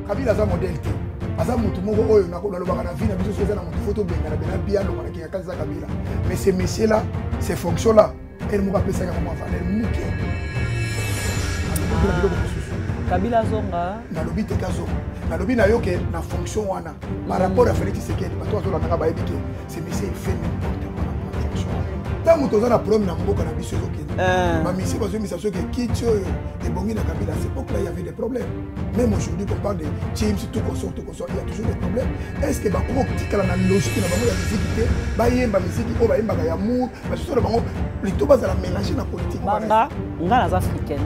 Kabila aza modèle te. Aza mutu moko oyo na lobaka na vie na biso soza na mutu photo benga na bien lo na kinga kaza Kabila. Mais ces messieurs là, ces fonctions là, elle m'a appelé ça comme valeur muke. Kabila zonga na lobi te kazo. Na lobi na yo ke na fonction wana. Par rapport à Félix Tshisekedi, bato azo la nanga ba ebike, ces messieurs il fait n'importe quoi na fonction. Tant mutu za na problème na mboka na biso zo ke. Ma mission parce que mission que Kitio et Bongi na Kabila, c'est pour que là il y avait des problèmes. Même aujourd'hui, qu'on parle de James, tout consort, il y a toujours des problèmes. Est-ce que la logique dans la musique, il y a musique, il y a amour, les tout bas à la mélanger dans la politique. Banga, on a les Africains,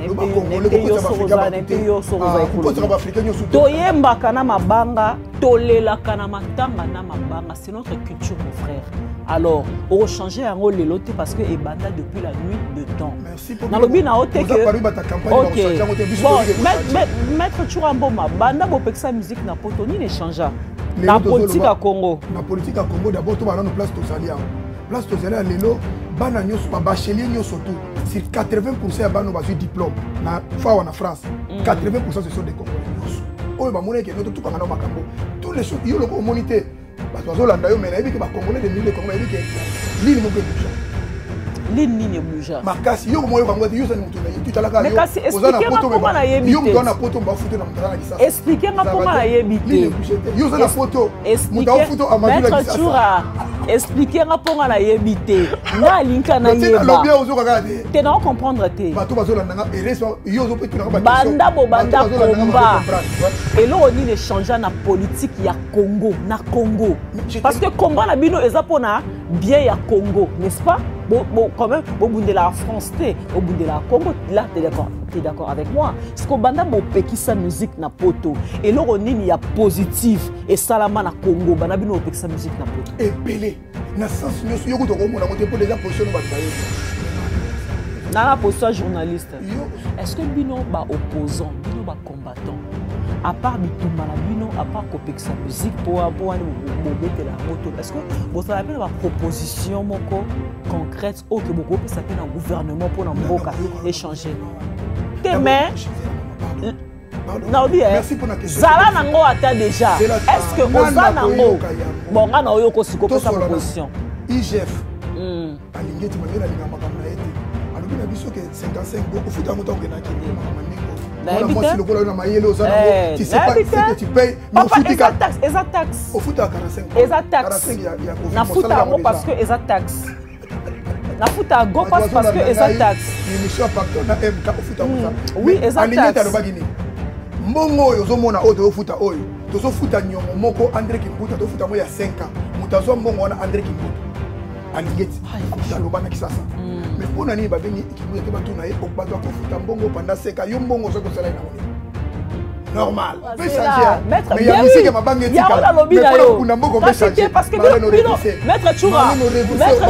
Toyemba kana mabanga, tolela kana matanga na mabanga, c'est notre culture mon frère. Alors, on va changer un rôle de parce que Ebanda depuis la nuit de temps. Merci pour le bien OK. Bon, maître Churamboma, Banda Bopeksa musique na poto ni ne changea. La politique à Congo. La politique à Congo d'abord tout va dans place Tozalia. Place Tozalia lelo bana nyos ba bachelier nyos surtout. Sur 80% ya bana ba diplôme na fa en France. 80% ce sont des Congolais. Oyo ba moneke no tout kanga na makambo. Tous les choses yo loko monité. Parce que Zolanda yo mais na ebiki ba Congolais de milliers Congolais ebiki ligne mo bouger. Ligne bouger. Makasi yo mo yo bango yo zani mutu na yo tutalaka yo. Makasi expliquer comment na yebite. Yo mto na photo mba photo na mtana kisasa. Expliquer comment na yebite. Yo zana photo. Muta photo amadula kisasa. Maître Chura. Expliquer comment na yebite. Na linka na yeba. Le bien ozo regarder. Tu n'as comprendre te. Bato bazolanda nga yo zo peut na ba. Banda bobanda combat. Et là on dit changer na politique ya Congo, na Congo. Parce que combat na bino ezapona bien ya Congo, n'est-ce pas? Bon, quand même, au bout de la France, au bout de la Congo, là, tu es d'accord avec moi. Parce que Banda Bopeki sa musique na poto. Et là, on y a positif. Et Salama na Congo, Banda Bino Bopeki sa musique na poto. Et Pelé, na sens nous yo ko mo na ko pour déjà position ba bayo. Na la position journaliste. Est-ce que Bino ba opposant, Bino ba combattant? À part Bitumba na Bino, à part Kopek sa musique pour aller mettre la moto. Est-ce que vous avez une proposition concrète ou que vous pouvez s'appeler un gouvernement pour échanger? Mais merci pour la question. Zala nango ata déjà. Est-ce que Oza nango bon nga na oyo ko sikope sa proposition? IGF. Alingeti mamela linga makamna ete. Alobi na biso ke 55 beaucoup futa moto ngena kini makamna. Moi, si le gars là, tu sais pas ce que tu payes. Mais au foot, il y a taxe. Au foot, il y a 45. Il y a foot à go parce que il y a taxe. Na foot à go parce que il y a taxe. L'émission a partout na MK au foot à go. Oui, il y a taxe. Mbongo yo zo mona oto foot à oyo. To zo foot à nyongo moko André Kimbuta to foot à moya 5 ans. Mutazo mbongo wana André Kimbuta. Alingeti. Foot lobana kisasa. Mais pour nani ba bengi Kimbuta te batuna e o bato ko foot à mbongo pendant 5 ans. Yo mbongo zo ko sala na woni. Normal. Mais il y a musique qui m'a bangé. Mais parce que Maître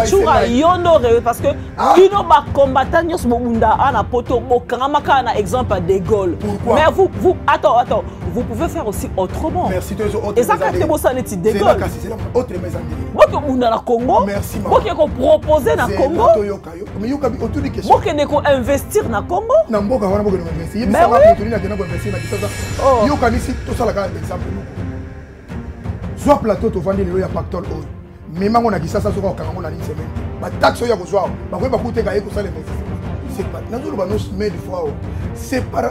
Chura, Yonore, parce que Bino ba combattant nyos munda ana poto bokamaka na exemple à De Gaulle. Mais vous attends, vous pouvez faire aussi autrement. Merci de autres. Et ça quand vous ça net De Gaulle. C'est autre mes amis. Moi munda na Congo. Merci moi qui ko proposer na Congo. Mais yo ka autour de question. Moi qui ne ko investir na Congo. Na mboka wana mboka investir. Mais oui. Na investir na kisasa. Yo kanisi tout ça la exemple soit plateau to vendre le ya pactole o mais mango na kisasa soka kango na semaine ba taxe ya kozwa ba ko ba kuteka eko sala c'est pas nazo ba no mais de fois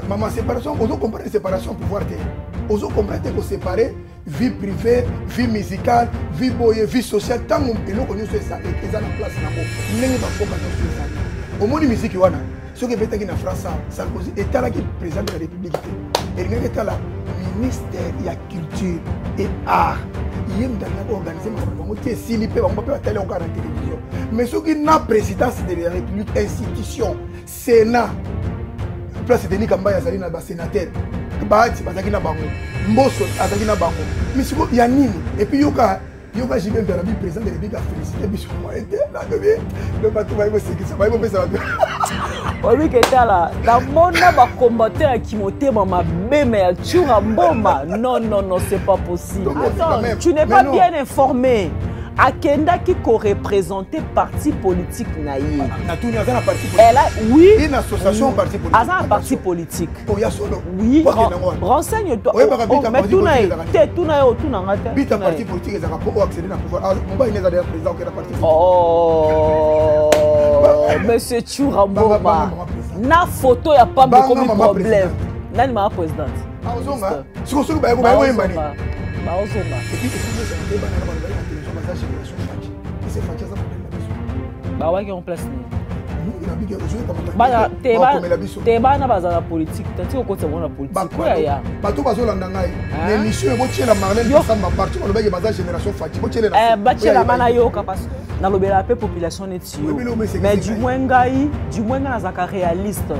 maman séparation on doit comprendre séparation pouvoir te on doit comprendre que séparer vie privée vie musicale vie boye vie sociale tant on eloko nyo ça et ça na place na mo ndenge ba foka no ça au moni musique wana ce que betaki na France Sarkozy etala ki président de la République et il est là ministère de la culture et art. Il y a une organisation qui est si libre, on peut télé encore en télévision. Mais ce qui est la présidence de la République, institution, Sénat, place de Nikamba Yazalina, sénateur, Bahati, Bazakina Bango, Mbosso, Azakina Bango. Mais il y a Nini. Et puis Yoka, j'ai bien vers la président de la République à féliciter Bishop Moïté. Là, le bateau va y ça va y ça. Oui, que là, dans mon âme, combattre qui montait ma belle, tu as bomba. Non, c'est pas possible. Attends, tu n'es pas bien informé. Akenda qui co-représentait parti politique naïe. Elle a, oui. Une association parti politique. Ah, un parti politique. Oh, il y a solo. Oui. Renseigne-toi. Mais tout n'a Bita parti politique, ils ont accéder au pouvoir. Mon père, il est d'ailleurs président de la parti politique. Oh, monsieur Churamboma. Na photo, il n'y a pas beaucoup de problème. Nani ma présidente. Ah, Ozonga. Si on se dit, bah, et puis, bah ouais, on place. T'es pas dans la politique. T'as dit qu'on est dans la politique. Quoi ya? Bateau bazo landangai. L'émission est botier la marraine de Samba parti. On le bague basage génération Fati. Botier la. Batier la manayo capable. Dans le la population est tio. Mais du moins ngai, na zaka réaliste.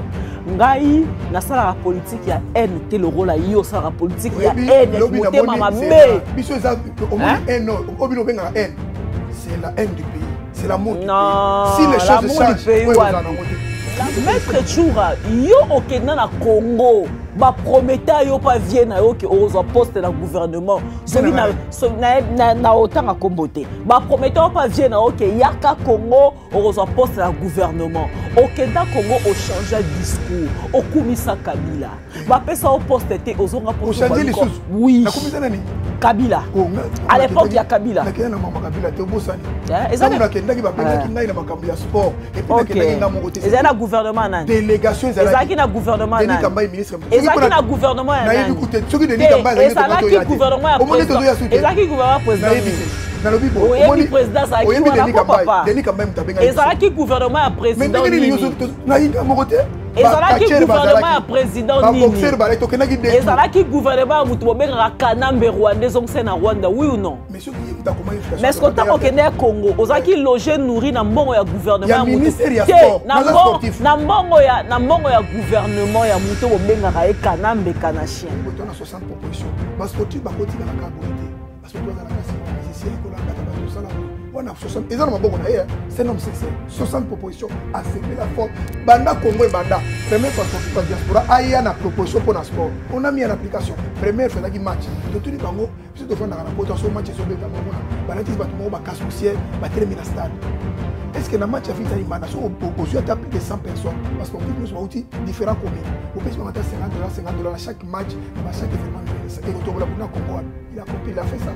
Ngai na sala politique ya haine te le rôle yo sala politique ya haine. Te mama mais. Biso za au moins haine. Obino benga haine. C'est la haine du pays. C'est l'amour du pays. Si les choses changent, Maître Choura, yo okenda na Congo, ba prometteur yo pa vienne yo que aux poste na gouvernement. Celui na autant à comboter. Ba prometteur pa vienne yo que yaka Congo aux poste na gouvernement. Okenda Congo au changer discours, au kumisa Kabila. Ba pesa au poste té aux onga pour changer les choses. Oui. Na kumisa nani? Kabila. À l'époque il y a Kabila. Na kena mama Kabila te bosani. Ezana na kenda ki ba penga ki na makambo ya sport et puis na kenda nga mongote. Ezana gouvernement nani? Délégation ezalaki na gouvernement nani? Denis Kamba ministre. Ezalaki na gouvernement ya nani? Na écoute, soki Denis Kamba ezalaki gouvernement ya président. Ezalaki gouvernement président. Nalobi bo. Oyebi président ça qui wana papa. Denis Kamba mutabenga. Ezalaki gouvernement ya président. Na inga mongote. ezalaki gouvernement ya président nini? Ezalaki gouvernement ya mutu bobengaka Kanambe Rwanda ezongisa na Rwanda, oui ou non? Mais ce que tu as Congo, ozaki logé nourri na mbongo ya gouvernement ya mutu. Na mbongo ya gouvernement ya mutu bobengaka Kanambe Kanachien. On a 60 propositions. Parce que tu vas continuer à la carbohydrate. Parce que tu as la musicien, on a 60. Et ça, c'est un homme sincère. 60 propositions à servir la force. Banda Congo et Banda. Première fois qu'on fait diaspora, il y a une proposition pour le sport. On a mis en application. Première fois qu'il match. De tous les bangos, si tu fais un rapport sur le match, sur le Bango, Banatis Batmo, Bakas Poussière, Batele Minastad. Est-ce que dans le match, il y a une manation aux yeux de plus de 100 personnes? Parce qu'on peut nous avoir différents communes. On peut se mettre à $50 à chaque match, à chaque événement. Et au Togo, il a compris, il a fait ça.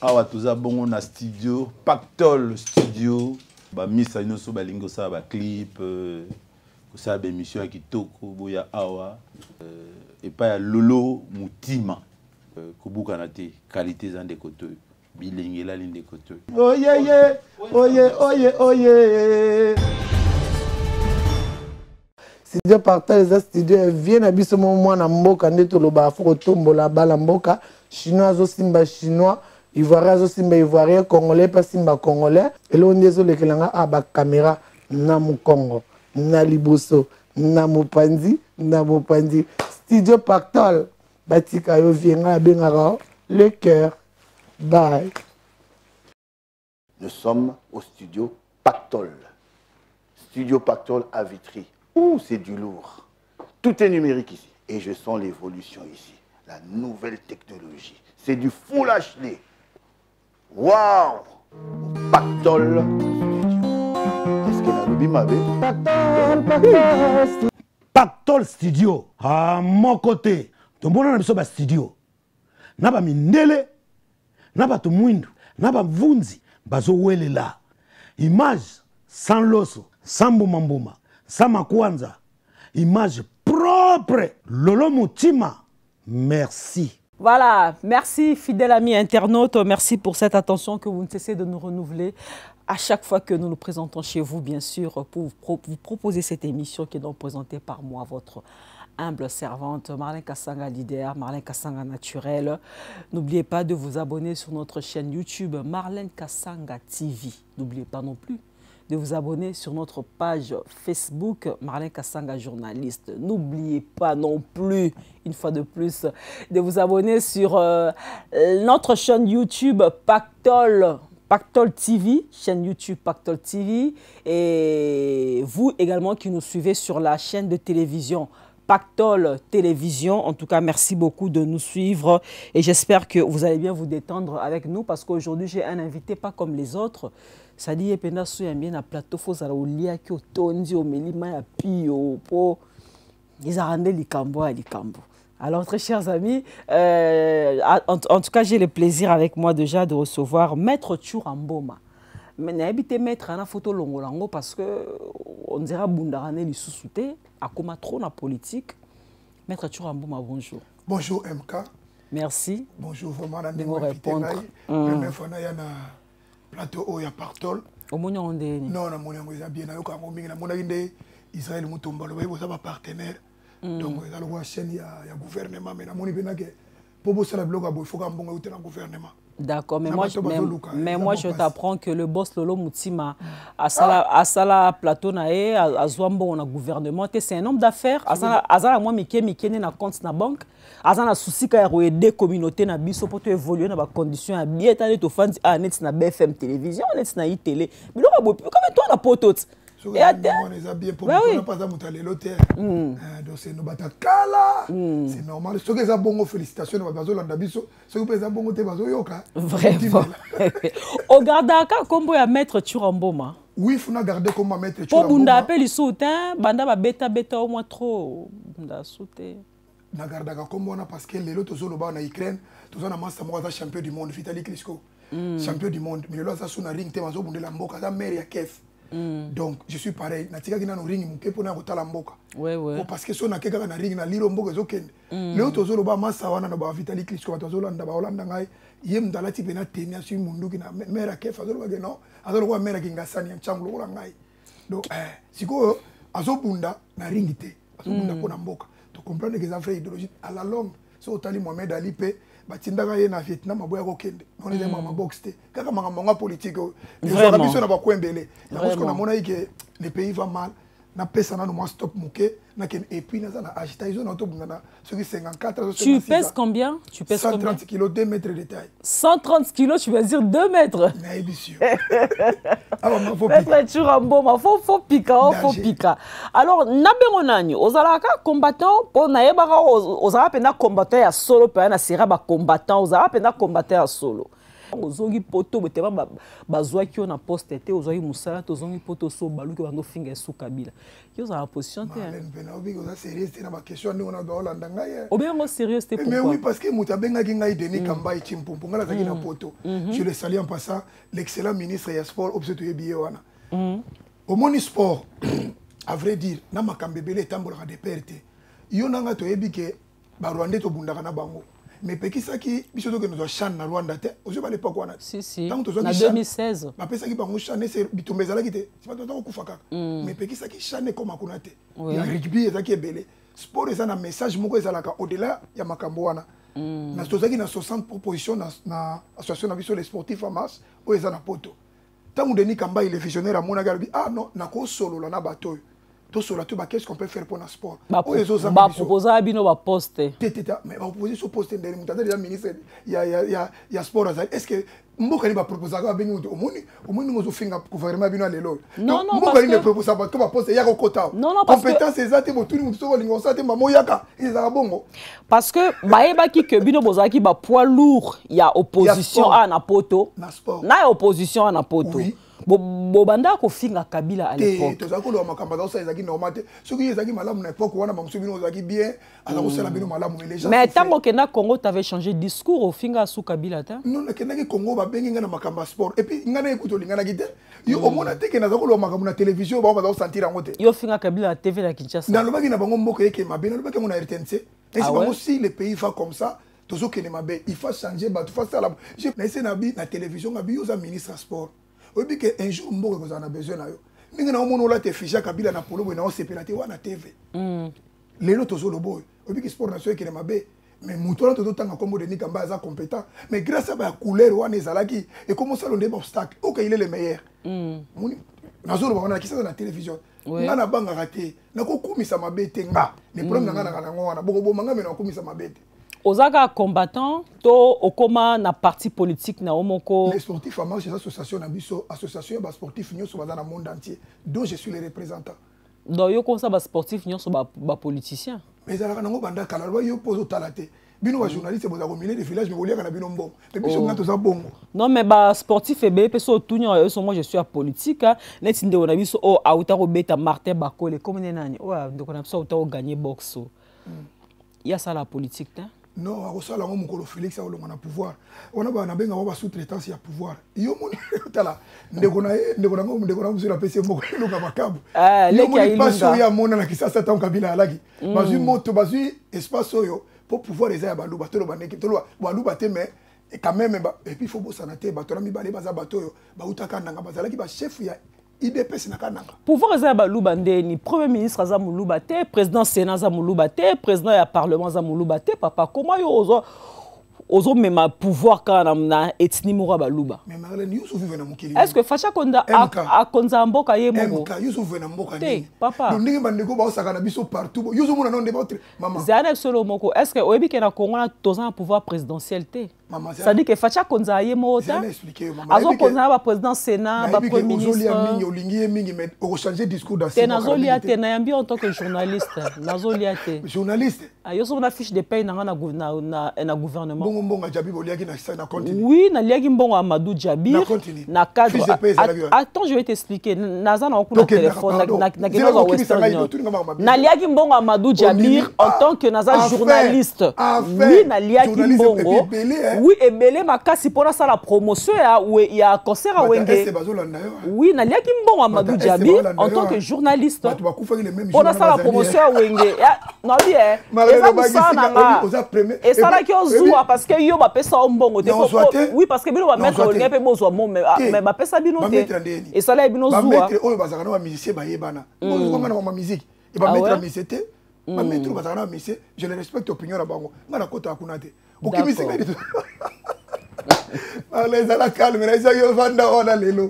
Awa tuza bongo na studio Pactol studio ba misa inoso balingo sa ba clip ko sa ba émission ya kitoko boya awa et pas ya Lolo Mutima ko buka na te qualité za ndeko to bilengela lindeko to oye oye oye oye studio Pactol les studio vient na biso mo na mboka ndeto loba foko tombola bala mboka chinois zo simba chinois Ivoirien simba Ivoirien, Congolais pas simba Congolais. Et l'on dit que l'on a ba caméra na mu Congo, na Liboso, na mu Pandi, na mu Pandi. Studio Pactol, batika yo vienga bengara le cœur. Bye. Nous sommes au studio Pactol. Studio Pactol à Vitry. Ouh, c'est du lourd. Tout est numérique ici. Et je sens l'évolution ici. La nouvelle technologie. C'est du Full HD. Waouh! Pactol Studio. Est-ce que la lobby m'avait? Pactol Studio. À mon côté. Ton bon nom est studio. Naba mindele. Naba tumwindu. Naba vunzi. Bazo wele la. Image sans loso. Sans boumambouma. Sans makwanza. Image propre. Lolo Mutima. Merci. Voilà, merci fidèles amis internautes, merci pour cette attention que vous ne cessez de nous renouveler à chaque fois que nous nous présentons chez vous, bien sûr, pour vous proposer cette émission qui est donc présentée par moi, votre humble servante, Marlène Kassanga leader, Marlène Kassanga naturel. N'oubliez pas de vous abonner sur notre chaîne YouTube Marlène Kassanga TV. N'oubliez pas non plus de vous abonner sur notre page Facebook Marlène Kassanga journaliste. N'oubliez pas non plus, une fois de plus, de vous abonner sur notre chaîne YouTube Pactol TV, chaîne YouTube Pactol TV. Et vous également qui nous suivez sur la chaîne de télévision Pactol Télévision. En tout cas, merci beaucoup de nous suivre et j'espère que vous allez bien vous détendre avec nous parce qu'aujourd'hui, j'ai un invité pas comme les autres. Ça dit, il y a bien un plateau, il faut que au tondi, au melima, à pio, po. Ils ont rendu les cambo à les cambo. Alors, très chers amis, en tout cas, j'ai le plaisir avec moi déjà de recevoir Maître Churamboma. Mais n'habitez mettre une photo longo parce que on dirait Bundarane li sous-souté à comme trop la politique. Maître Churamboma, bonjour. Bonjour MK. Merci. Bonjour vraiment de me répondre. Première fois na plateau au ya Pactol. Au moins on est non na moni ngoza bien na yo ka mominga na mona inde Israël mutomba lo ba ba partenaire. Donc ça le chaîne ya gouvernement mais na moni bena que pour bosser la bloc il faut ka mbongo uté na gouvernement. D'accord, mais moi je t'apprends que le boss Lolo Moutima à Sala Plateau nae à Zouambo on a gouvernement c'est un homme d'affaires à moi Miké na compte na banque à na souci ka aider communauté na biso pour évoluer dans ba conditions à bien t'aller to fans à net na BFM télévision net na télé mais là comme toi na potot et à on est bien pour on pas ça mutalé l'hôtel donc c'est no batakala c'est normal ce que ça bongo félicitations na bazo landa biso ce que ça bongo te bazo yoka vraiment au gardaka kombo ya Maître Churamboma oui faut na garder comme Maître Churamboma pour bunda appel soutin banda ba beta au moins trop bunda souté na gardaka kombo na parce que lelo tozo loba na Ukraine tozo na master mo za champion du monde Vitaly Klitschko champion du monde mais lelo ça sous na ring te bazo bundela mboka za mère ya Kef. Donc je suis pareil natika kina no ring muke pona ko tala mboka ouais parce que so na keka na ring na liro mboka zokende leo tozolo ba masa wana na ba Vitaly Klitschko tozolo nda ba Holanda ngai yem ndala ti bena tenia su mundu kina mera kefa zolo ba no azolo kwa mera kinga sani mchangulo ko ngai donc siko azobunda na ring te azobunda pona mboka to comprendre que ça fait idéologie à la longue so tali Mohamed Ali pe batindaka ye na Vietnam aboya kokende on est mama box te kaka manga politique les gens biso na ba kwembele parce qu'on a mona que le pays va mal na pesa na no stop muke na ken et puis na na agitation na to bungana ce qui 54 tu pèses combien 130 kg 2 mètres de taille 130 kg tu veux dire 2 mètres na émission alors faut Maître Churamboma faut piquer alors na bengo nani ozalaka combattant pour na yebaka ozala pena combattant ya solo pe na sera ba combattant ozala pena combattant ya solo ozongi poto beteba bazwaki na poste te ozongi musala tozongi poto so baluki bando finga su Kabila yo za position te ben obi ko za sérieux te na ba question ndingo na Holanda ngai obengo sérieux te pourquoi mais oui parce que mutabenga ki ngai Denis Kambai Chimpumpu ngala zaki na poto je le salue en passant l'excellent ministre ya sport obseto yebiye wana au moni sport à vrai dire na makambe belé tambola de perte yo nanga to yebi ke ba Rwanda to bundaka na bango mais pekisaki biso to que nous chan na Rwanda te ozo ba l'époque wana si na 2016 ba pesaki bango chané c'est bitumbezala ki te c'est pas to kufaka mais pekisaki chané comme akuna te ya rugby ezaki ebele sport eza na message moko ezalaka au-delà ya makambo wana na tozaki na 60 propositions na association na biso les sportifs en masse o eza na poto tangu Denis Kambai il est visionnaire à mona garbi ah non na ko solo la na bato tout sur la tout qu'est-ce qu'on peut faire pour le sport proposer à bino ba poste mais ba proposer sur poste ndeli mutata déjà ministre ya sport est-ce que mboka ni ba proposer ka bengi mutu omoni ngozo finga gouvernement bino lelo non mboka ni ne proposer pas que ba poste ya ko kota compétence ezate botuni mutu so lingo sate mamoyaka ezaka bongo parce que bayebaki que bino bozaki ba poids lourd ya opposition à na poto na opposition à na poto bobanda ko finga Kabila à l'époque tozako lo makamba za ça ezaki normal te soki ezaki malamu na époque wana mamsu bino ezaki bien ala ko sala bino malamu les gens mais tango ke na Congo t'avais changé discours au finga sous Kabila ta non na kenaki Congo ba bengi ngana makamba sport et puis ngana ekuto lingana kite yo omona te ke na zako lo makamba na télévision ba za sentir yango te yo finga Kabila TV na Kinshasa na lobaki na bango mboka yeke mabe na lobaki mona RTNC et c'est bango si le pays va comme ça tozo ke ne mabe il faut changer ba tu faut ça la je na essayer na bi na télévision ngabi yo za ministre sport obi que un jour mboka ko za besoin na yo ninga na omono la te ficha Kabila na polo na o sepelate wana TV lelo tozo lo boy obi que sport national ke ne mabe mais mutola toto tanga kombo Denis Kambai za compétent mais grâce à ba couleur wana ezalaki et comment ça l'on des obstacles OK il est le meilleur nazolo ba wana kisa na télévision ngana banga raté na ko kumisa mabe te nga les problèmes ngana kana ngwana boko manga me na kumisa mabe te ozaka combattant to okoma na parti politique na omoko les sportifs en marche des associations na biso association ba sportifs nyonso baza na monde entier dont je suis le représentant donc yo comme ça ba sportif nyonso ba politicien mais ezalaka nango banda kala yo pose otala te bino ba journaliste boza komile de village mais boliaka na bino mbongo mais biso nga toza bongo non mais ba sportif ebe pe so tunya yo moi je suis à politique neti ndeko na biso o auta ko beta Martin Bakole comme nani o ndeko na biso auta ko gagner boxe il y a ça la politique hein non akosala ngo mukolo Félix aolonga na pouvoir ona ba na benga ba sous-traitance ya pouvoir yo moni tala ndeko na muzula pese moko longa makabu yo moni paso ya mona na kisasa ta Kabila alaki bazui moto bazui espace oyo pour pouvoir les baluba to lo baneki to lo baluba te mais quand même et puis faut bosana te bato na mibale baza bato yo ba utaka nanga bazalaki ba chef ya IDPS na kananga pouvoir les baluba ndeni premier ministre za muluba te président sénat za muluba te président ya parlement za muluba te papa comment yo ozo mema pouvoir kana na etni mora baluba mais Marlène Youssouf vena mukili est-ce que Facha Konda a konza mboka ye moko Youssouf vena mboka ni papa donc ndenge bandeko ba osaka na biso partout Youssouf mona non de votre maman zana solo moko est-ce que oyebi ke na Congo na tozana pouvoir présidentiel te ça dit que Facha Konza ye mota azo konza ba président sénat ba premier ministre olingi mingi mais au changer discours dans te nazolia te na yambi en tant que journaliste nazolia te journaliste yo so na fiche de paye na na gouvernement mbongo Djabir oliaki na continue oui na liaki mbongo Amadou Djabir na cadre attends je vais t'expliquer naza na okuna téléphone na kinoza Western Union na liaki mbongo Amadou Djabir en tant que naza journaliste oui na liaki mbongo oui ebele makasi pona ça la promotion ya concert à Wenge oui na liaki mbongo Amadou Djabir en tant que journaliste pona ça la promotion à Wenge non bien et ça là qui ozua parce que yo ba pesa mbongo te oui parce que bino ba mettre o ngepe bozwa mo mais ba pesa bino te et ça là bino zua ba mettre oyo bazaka na ba musicien ba yebana ngo ngana ma musique et ba mettre musicien te ba mettre bazaka na musicien je le respecte opinion na bango ngana kota akuna te okimisi ngadi to les ala calme na isa yo vanda ona lelo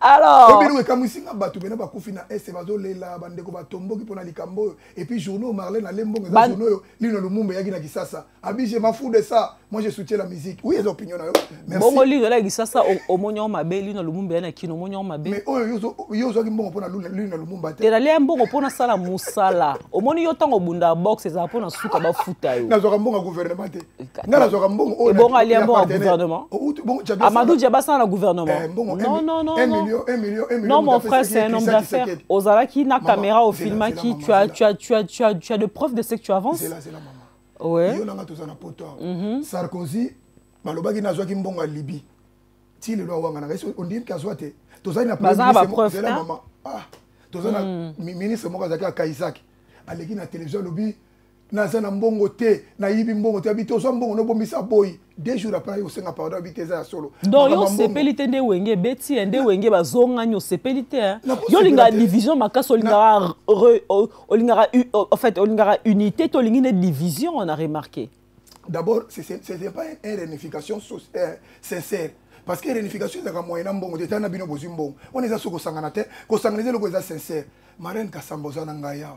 alors obino we kamusinga batu bena ba kufina ese bazolela bandeko batomboki pona likambo et puis journaux Marlène Alembongo za journaux lino lumumba yaki na kisasa abi je m'en fous de ça moi je soutiens la musique oui les opinions na yo merci bongo lino la kisasa o monyo mabe lino lumumba na kino monyo mabe mais oyo yo zo ki mbongo pona lino lumumba te la le mbongo pona sala musala o moni yo tango bunda box za pona suka ba futa yo na zo ka mbongo gouvernement te ngala zo ka mbongo o bongo ali mbongo gouvernement Amadou Djabir ça na gouvernement non 1 million non mon frère c'est un homme d'affaires Ozaraki na caméra au film qui tu as de preuves de ce que tu avances c'est la maman ouais yo nanga tozana poto Sarkozy balobaki nazwaki mbongo Libye ti le loi wanga na on dit kazwate tozali na preuve c'est la maman tozana ministre moko azaki Kaisaki aleki na télévision lobi naza na mbongo te na yibi mbongo te abito so mbongo no bombisa boy 2 jours après yo senga pardon abité za solo donc yo sepelité nde wenge beti nde wenge bazonga nyo sepelité yo linga division makaso linga en fait linga unité to linga division on a remarqué d'abord c'est pas une réunification sincère parce que réunification c'est comme moyen mbongo te na bino bozimbongo on est za soko sangana te ko sanganiser loko za sincère Marine Kasamboza na ngaya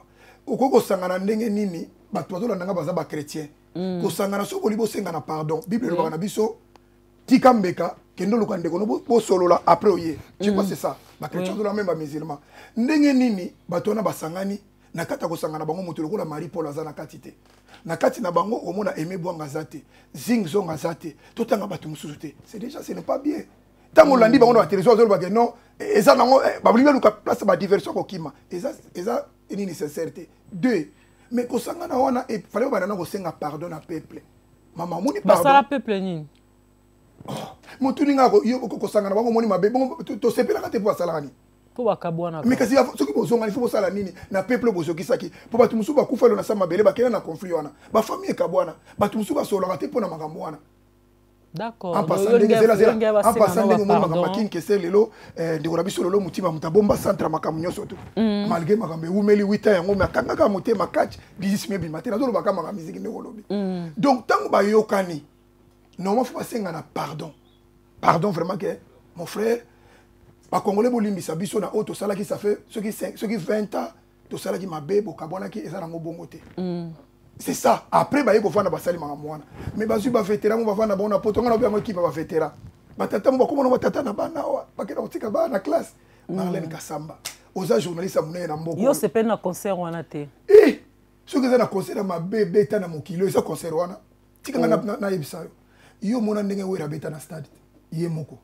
okoko sangana ndenge nini bato bazolanda nga baza ba chrétien ko sangana so boli bosengana pardon bible le bana biso tika mbeka kendo luka ndeko no bo solola après oye je pense c'est ça ba chrétien dola même ba musulman ndenge nini bato na basangani na kata ko sangana bango mutu lokola Marie Paul azana katite na kati na bango omona Aimé Bwanga zate zing zonga zate totanga bato mususu te c'est déjà ce n'est pas bien tango landi bango na télévision zo ba que non eza nango ba blinga luka place ba diversion ko kima eza une sincérité 2 mais ko sangana wana et fallait ba na ko senga pardon na peuple maman moni pardon ba sala peuple nini mutu ninga ko yo ko sangana bango moni mabe bon to sepela ka te po sala ni po bakabwana mais kasi soki bozonga il faut sala nini na peuple bozoki saki po batu musu ba kufa lo na sama bele ba kena na conflit wana ba famille kabwana batu musu ba solo te po na makambo wana d'accord en passant ndenge mo makambo kinke c'est lelo ndeko rabiso lelo mutima mutabomba centre makambo nyoso to malgré makambo umeli 8 ans yango makanga ka motema catch 18 mai matin nazolo baka makambo musique ndeko lobi donc tango ba yokani normalement faut basenga na pardon vraiment que mon frère ba congolais bolimbisa biso na auto sala qui ça fait ceux qui 20 ans to sala qui mabe bokabona ki ezala ngo bongo te c'est ça après ba yeko fana basali makamwana mais bazu ba vétéran ba fana bona poto ngana ba équipe ba vétéran batata mo ko mo tata na bana ba kena otika ba na classe Marlène Kasamba oza journaliste amune na mboko yo c'est pas na concert wana te Ce que ça concert ma bébé na mon kilo ça concert wana. Tika na yebisa yo. Yo mona ndenge wera beta na stade. Yé moko.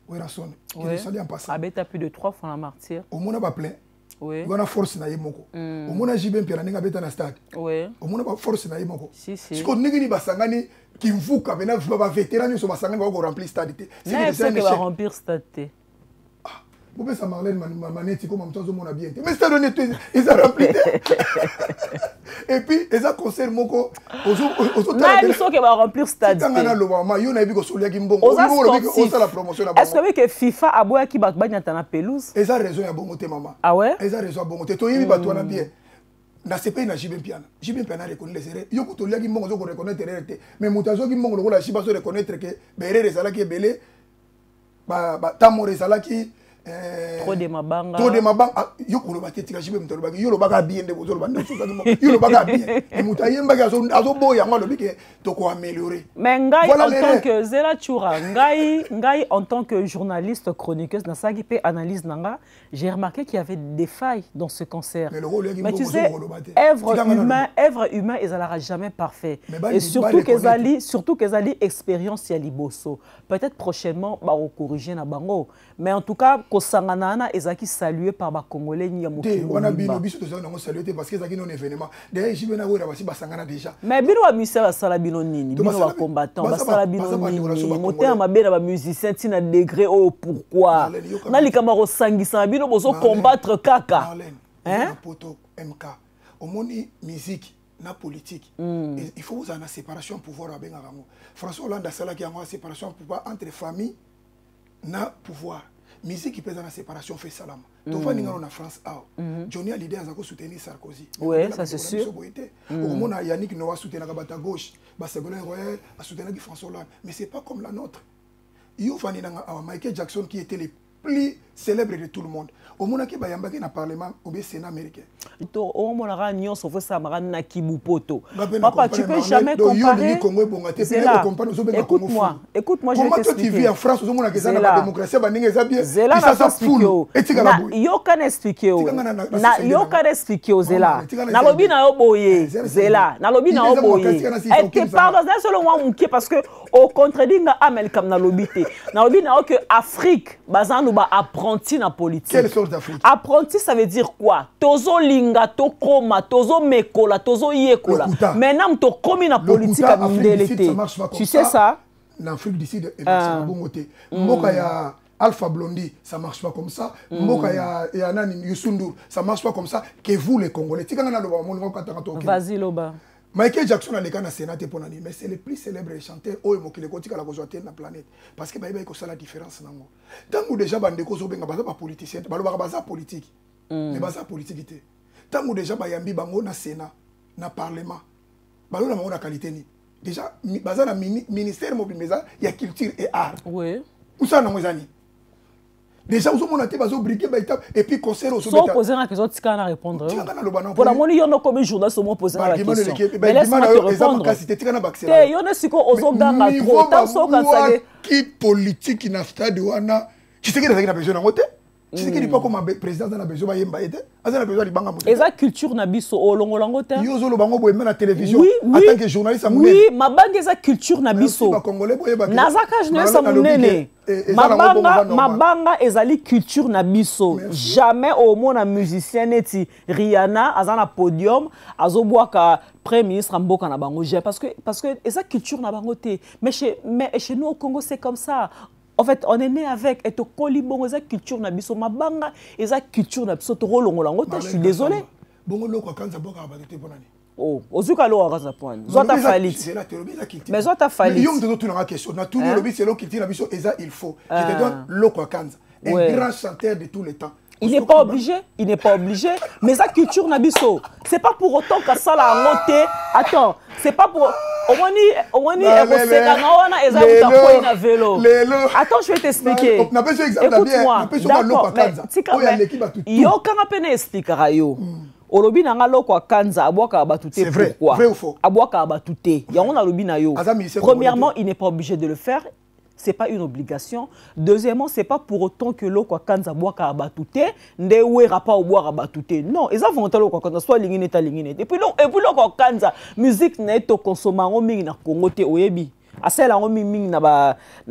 Wera sonne. Il est salé en passant. Abeta plus de 3 fois la martyr. Au mona ba plein. Oui. On a force na yé moko. Au mona jibem pera ndenge beta na stade. Oui. Au mona ba force na yé moko. Si. Siko ndenge ni basangani kimvuka bena ba vétéran so basangani ba ko remplir stade. C'est ça que va remplir stade. Vous ça Marlène Maneti comme on mon bien. Mais ça donne ils ont rempli. Et puis ils ont concert moko aux mais ils sont qui va remplir stade. Quand on a le moment, il y a eu solia kimbo. La promotion. Est-ce que FIFA a boya qui bat na pelouse? Ils ont raison ya bongote maman. Ah ouais? Ils ont raison bongote. To yibi batwa na bien. Na CP na JB Piana. JB Piana reconnaît les erreurs. Yo ko tolia kimbo zo ko reconnaître erreur te. Mais mutazo kimbo ko la shiba so reconnaître que erreur ezala ki belé. Ba tamore ezala ki trop de mabanga yo ko loba tetika jibe mutalo baki yo loba ka bien de bozo loba ndefuka kimo yo loba ka bien et mutayemba ka azo boya ngalo bike to ko améliorer. Mais ngai en tant que Zela Choura ngai en tant que journaliste chroniqueuse na sagi pe analyse nanga, j'ai remarqué qu'il y avait des failles dans ce concert. Mais tu sais, œuvre humain ezalera jamais parfait. Et surtout que zali expérience ya liboso. Peut-être prochainement ba corriger na bango, mais en tout cas Sanganana ezaki salué par ba Congolais ni ya mokili. On a bino biso to zana salué parce que ezaki non événement. D'ailleurs jibena wera basi basangana déjà. Mais bino wa musicien ba sala bino nini, bino wa combattant, ba sala bino nini. Moté ma bena ba musicien tina degré oh pourquoi. Na likama ro sangisa bino bozo combattre kaka. Hein? Poto MK. Omoni musique na politique. Il faut vous en la séparation pouvoir à bengarango. François Hollande a sala ki en séparation pouvoir entre famille na pouvoir. Musique qui pèse dans la séparation fait salam. Tu vois, nous en France, Johnny a l'idée de soutenir Sarkozy. Oui, ça c'est sûr. Au moment où Yannick Noah soutient la gabata gauche, Ségolène Royal a soutenu François Hollande. Mais ce n'est pas comme la nôtre. Il y a Michael Jackson qui était le plus célèbre de tout le monde. Au moment où il y a un parlement au Sénat américain. Au moment où il y a un Kibupoto. Papa, tu ne peux jamais comparer. Écoute-moi, écoute-moi, je vais t'expliquer. Comment tu vis en France, au moment où il y a la démocratie, Zela n'a expliqué. Yo kan expliqué au Zela. Na lobi na yo boye. Zela, na lobi na yo boye. Elle te parle d'un seul moment mouké parce que au contredit nga amel comme na lobi te. Na lobi na que Afrique, bazan nous ba apprenti na politique. Quelle sorte d'Afrique? Apprenti ça veut dire quoi? Tozo linga, to koma, tozo mekola, tozo yekola. Maintenant to komi na politique à mindélité. Tu sais ça? L'Afrique du Sud, Mboka ya Alpha Blondy, ça marche pas comme ça. Mboka ya Nani Youssou, ça marche pas comme ça. Que vous les Congolais. Vas-y Loba. Michael Jackson a les cas na Sénat pour nani, mais c'est le plus célèbre chanteur au mokile kotika la kozwater na planète parce que baïba iko la différence nango. Tango déjà bandeko zo benga baza ba politicien, baloba baza politique. Mais baza politique té. Tango déjà bayambi bango na Sénat, na parlement. Balo na bango na qualité ni. Déjà baza na ministère mobilisation, il y a culture et art. Oui. Où ça na mozani? Déjà, vous avez été briqué et puis concert au sommet. Sans poser la question, tu vas répondre. Pour la monnaie, il y en a comme un journaliste, au poser la question. Mais laisse-moi te répondre. Il y en a ce qu'on ose dans la trop. Tant so quand ça qui politique qui n'a pas de wana. Tu sais qu'il y a besoin d'un côté. Tu sais qu'il n'y a pas comme un président dans la besoin de yemba aider. Asa na besoin de banga moto. Eza culture na biso o longo longo te. Yo zo lo bango boye na télévision en tant que journaliste à Oui, ma banque eza culture na biso. Nazaka je ne sais munene. Mabanga ezali culture na biso. Jamais au monde un musicien neti Rihanna azana podium azobwaka premier ministre mboka na bango parce que eza culture na bango te. Mais chez nous au Congo c'est comme ça. En fait, on est né avec et to kolibongo eza culture na biso mabanga eza culture na biso to rolongolango te. Je suis désolé. Bongo loko kanza boka abatete ponani. Oh, ozuka lo akaza point. Zota falit. Mais zota falit. Yo mto tout na question. Na tout le lobby c'est lo culture na biso eza il faut. Je te donne loko kanza. Un grand chanteur de tous les temps. Il n'est pas obligé, mais sa culture nabiso. C'est pas pour autant que ça l'a monté. Attends, c'est pas pour Attends, je vais t'expliquer. Écoute-moi. D'accord, mais yo quand on explique rayo. Olobi nanga loko kanza abwaka batute pourquoi? Abwaka batute. Ya on a lobi na yo. Premièrement, il n'est pas obligé de le faire. c'est pas une obligation. Deuxièmement, c'est pas pour autant que l'eau quoi kanza boire ka batouté, nde ouera pas au boire à batouté. Non, ils ont volonté l'eau quoi kanza soit lingine ta lingine. Et puis l'eau quoi kanza musique n'est to consommer en mingi na Congo te oyebi. Assez la mingi na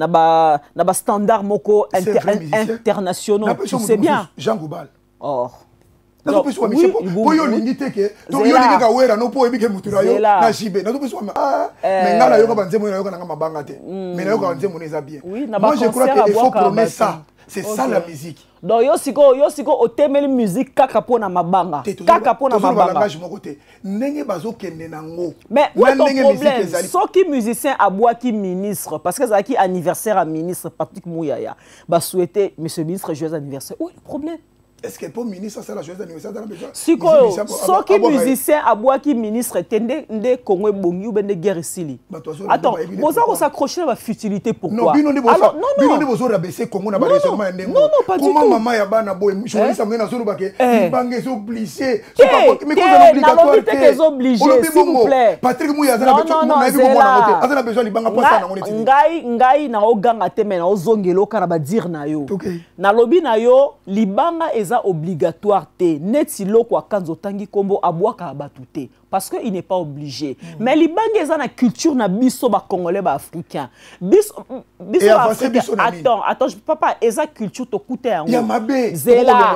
ba standard moko internationaux. Tu sais bien. Jean Goubal. Or. Non, oui, oui, limité que tu yo lingi ka wera no po ebike mutura yo na jibe na to peso mais ngala yo ka banze mo yo ka nga mabanga te mais na yo ka banze mo neza bien. Moi je crois qu'il faut prôner ça. C'est ça la musique. Donc yo siko otemeli musique kaka pona mabanga. Kaka pona mabanga. Langage mo côté. Ndenge bazo kende nango. Mais où est ton problème? Soki musicien abouaki ministre parce que zaki anniversaire à ministre Patrick Mouyaya. Ba souhaiter monsieur ministre joyeux anniversaire. Où est le problème? Est-ce que pour ministre ça la joyeux anniversaire dans la besoin? Si quoi soki musicien abouaki ministre tende nde Congo bongi ou ben de guerre ici. Attends, vous avez s'accrocher à la futilité pourquoi? Non, bino ne besoin rabaisser Congo na ba raisonnement ndenge. Non, pas du tout. Comment maman ya bana boy journaliste amena na solo bake bange so obligé. Mais quoi obligatoire? S'il vous plaît. Patrick Mouya za na besoin na bibo mona moté. Aza na besoin libanga posa na ngone ti. Ngai na oganga te mais na ozongelo kana ba dire na yo. Na lobi na yo libanga eza obligatoire te neti loko akanzo tangi kombo abwaka abatute parce que il n'est pas obligé mais libanga eza na culture na biso ba congolais ba africain biso attends papa eza culture to kuta yango ya mabe zela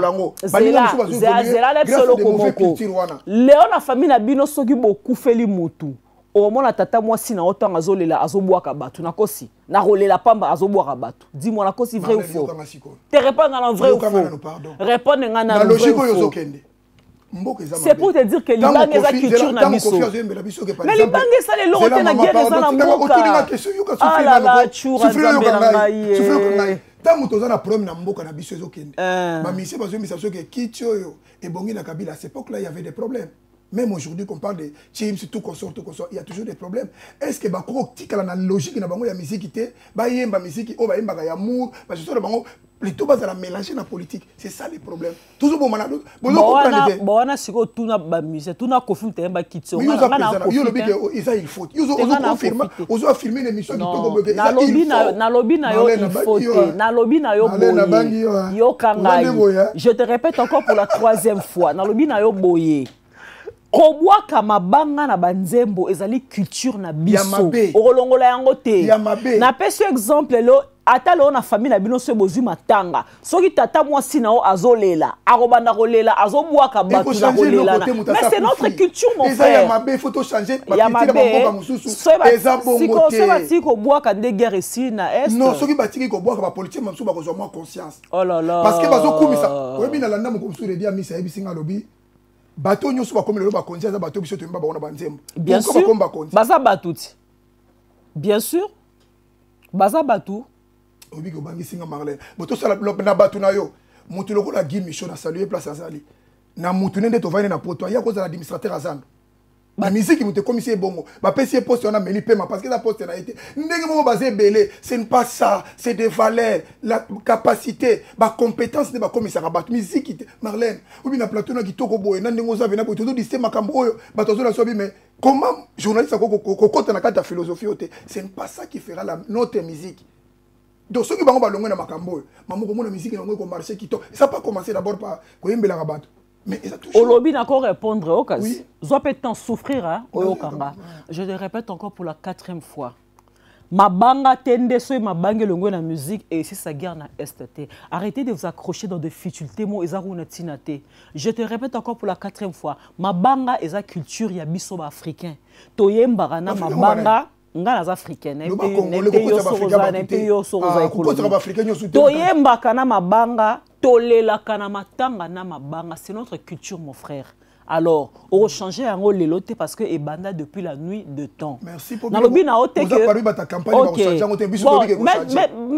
le solo komoko leo na famille na bino soki bokufeli mutu au moment tata moi si na autant azolela azobwaka batu na kosi na rolela pamba azobwaka batu dis-moi na kosi vrai ou faux te répondre en vrai ou faux répondre en vrai ou faux c'est pour te dire que libanga eza culture na biso mais libanga eza le logo te na guerre eza na mboka ah la la chura nzambe na ngai tango toza na problème na mboka na biso ezokende ba mise bazo misa soki kiti oyo ebongi na Kabila à cette époque là il y avait des problèmes. Même aujourd'hui, qu'on parle de Chim, tout consort, il y a toujours des problèmes. Est-ce que la logique de la musique, la musique, l'amour, plutôt la mélanger la politique. C'est ça le problème. Toujours bon, bon, si tout na musique, tout na confirme te ba kitso. Il faut. Ils ont filmé l'émission qui tombe. Na lobby na yo il faut. Na lobby na yo boye. Yo kangai. Je te répète encore pour la 3e fois. Na lobby na yo boye. Kobwaka mabanga na banzembo ezali culture na biso okolongola yango te na pesi exemple lo ata lo na famille na bino so bozwi matanga soki tata mwasi na o azolela akobanda kolela azobwaka batu na kolela mais c'est notre culture mon frère il faut changer bakitira bamboka mususu eza bongo te siko bati kobwaka nde guerre ici na est non soki batiki kobwaka ba politique mamsu bakozwa moins conscience oh là là parce que bazokumisa oyebi na landa mokomsu de dia misa ebisinga lobi bateau nyoso ba comme le ba konzi za bateau biso temba ba ona banzembo bien sûr baza batuti bien sûr baza batu obi ko bangi singa Marlène boto sala na batu na yo mutu loko la Guy Michaud na saluer place azali na mutu nende to vane na poto ya ko za l'administrateur azando la musique mutu commissaire bongo ba pesi poste on a meli paiement parce que la poste na été ndenge mo basé belé ce n'est pas ça c'est des valeurs la capacité ba compétence de ba commissaire ba musique Marlène ou bien na plateau na kitoko boye na ndenge oza vena boye todo disté makambo oyo ba tozo la sobi mais comment journaliste ko kota na kata philosophie ote ce n'est pas ça qui fera notre musique. Donc ceux qui vont ballonner dans ma cambo, maman comment la musique n'ont pas marché qui ça pas commencé d'abord par Koyembe la rabat. Mais ils a toujours. Olobi n'a encore répondre au cas. Oui. Soit peut-être souffrir hein au Kanga. Je le répète encore pour la 4e fois. Mabanga tende so mabanga longo na musique et c'est sa guerre na STT. Arrêtez de vous accrocher dans des futilités mo ezaru na tinate. Je te répète encore pour la 4e fois. Mabanga eza culture ya biso ba africain. Toyemba na mabanga nga les africains toyemba kana mabanga tolela kana matanga na mabanga c'est notre culture mon frère alors on changer yango lelo te parce que ebanda depuis la nuit de temps merci pour nalobi na ote que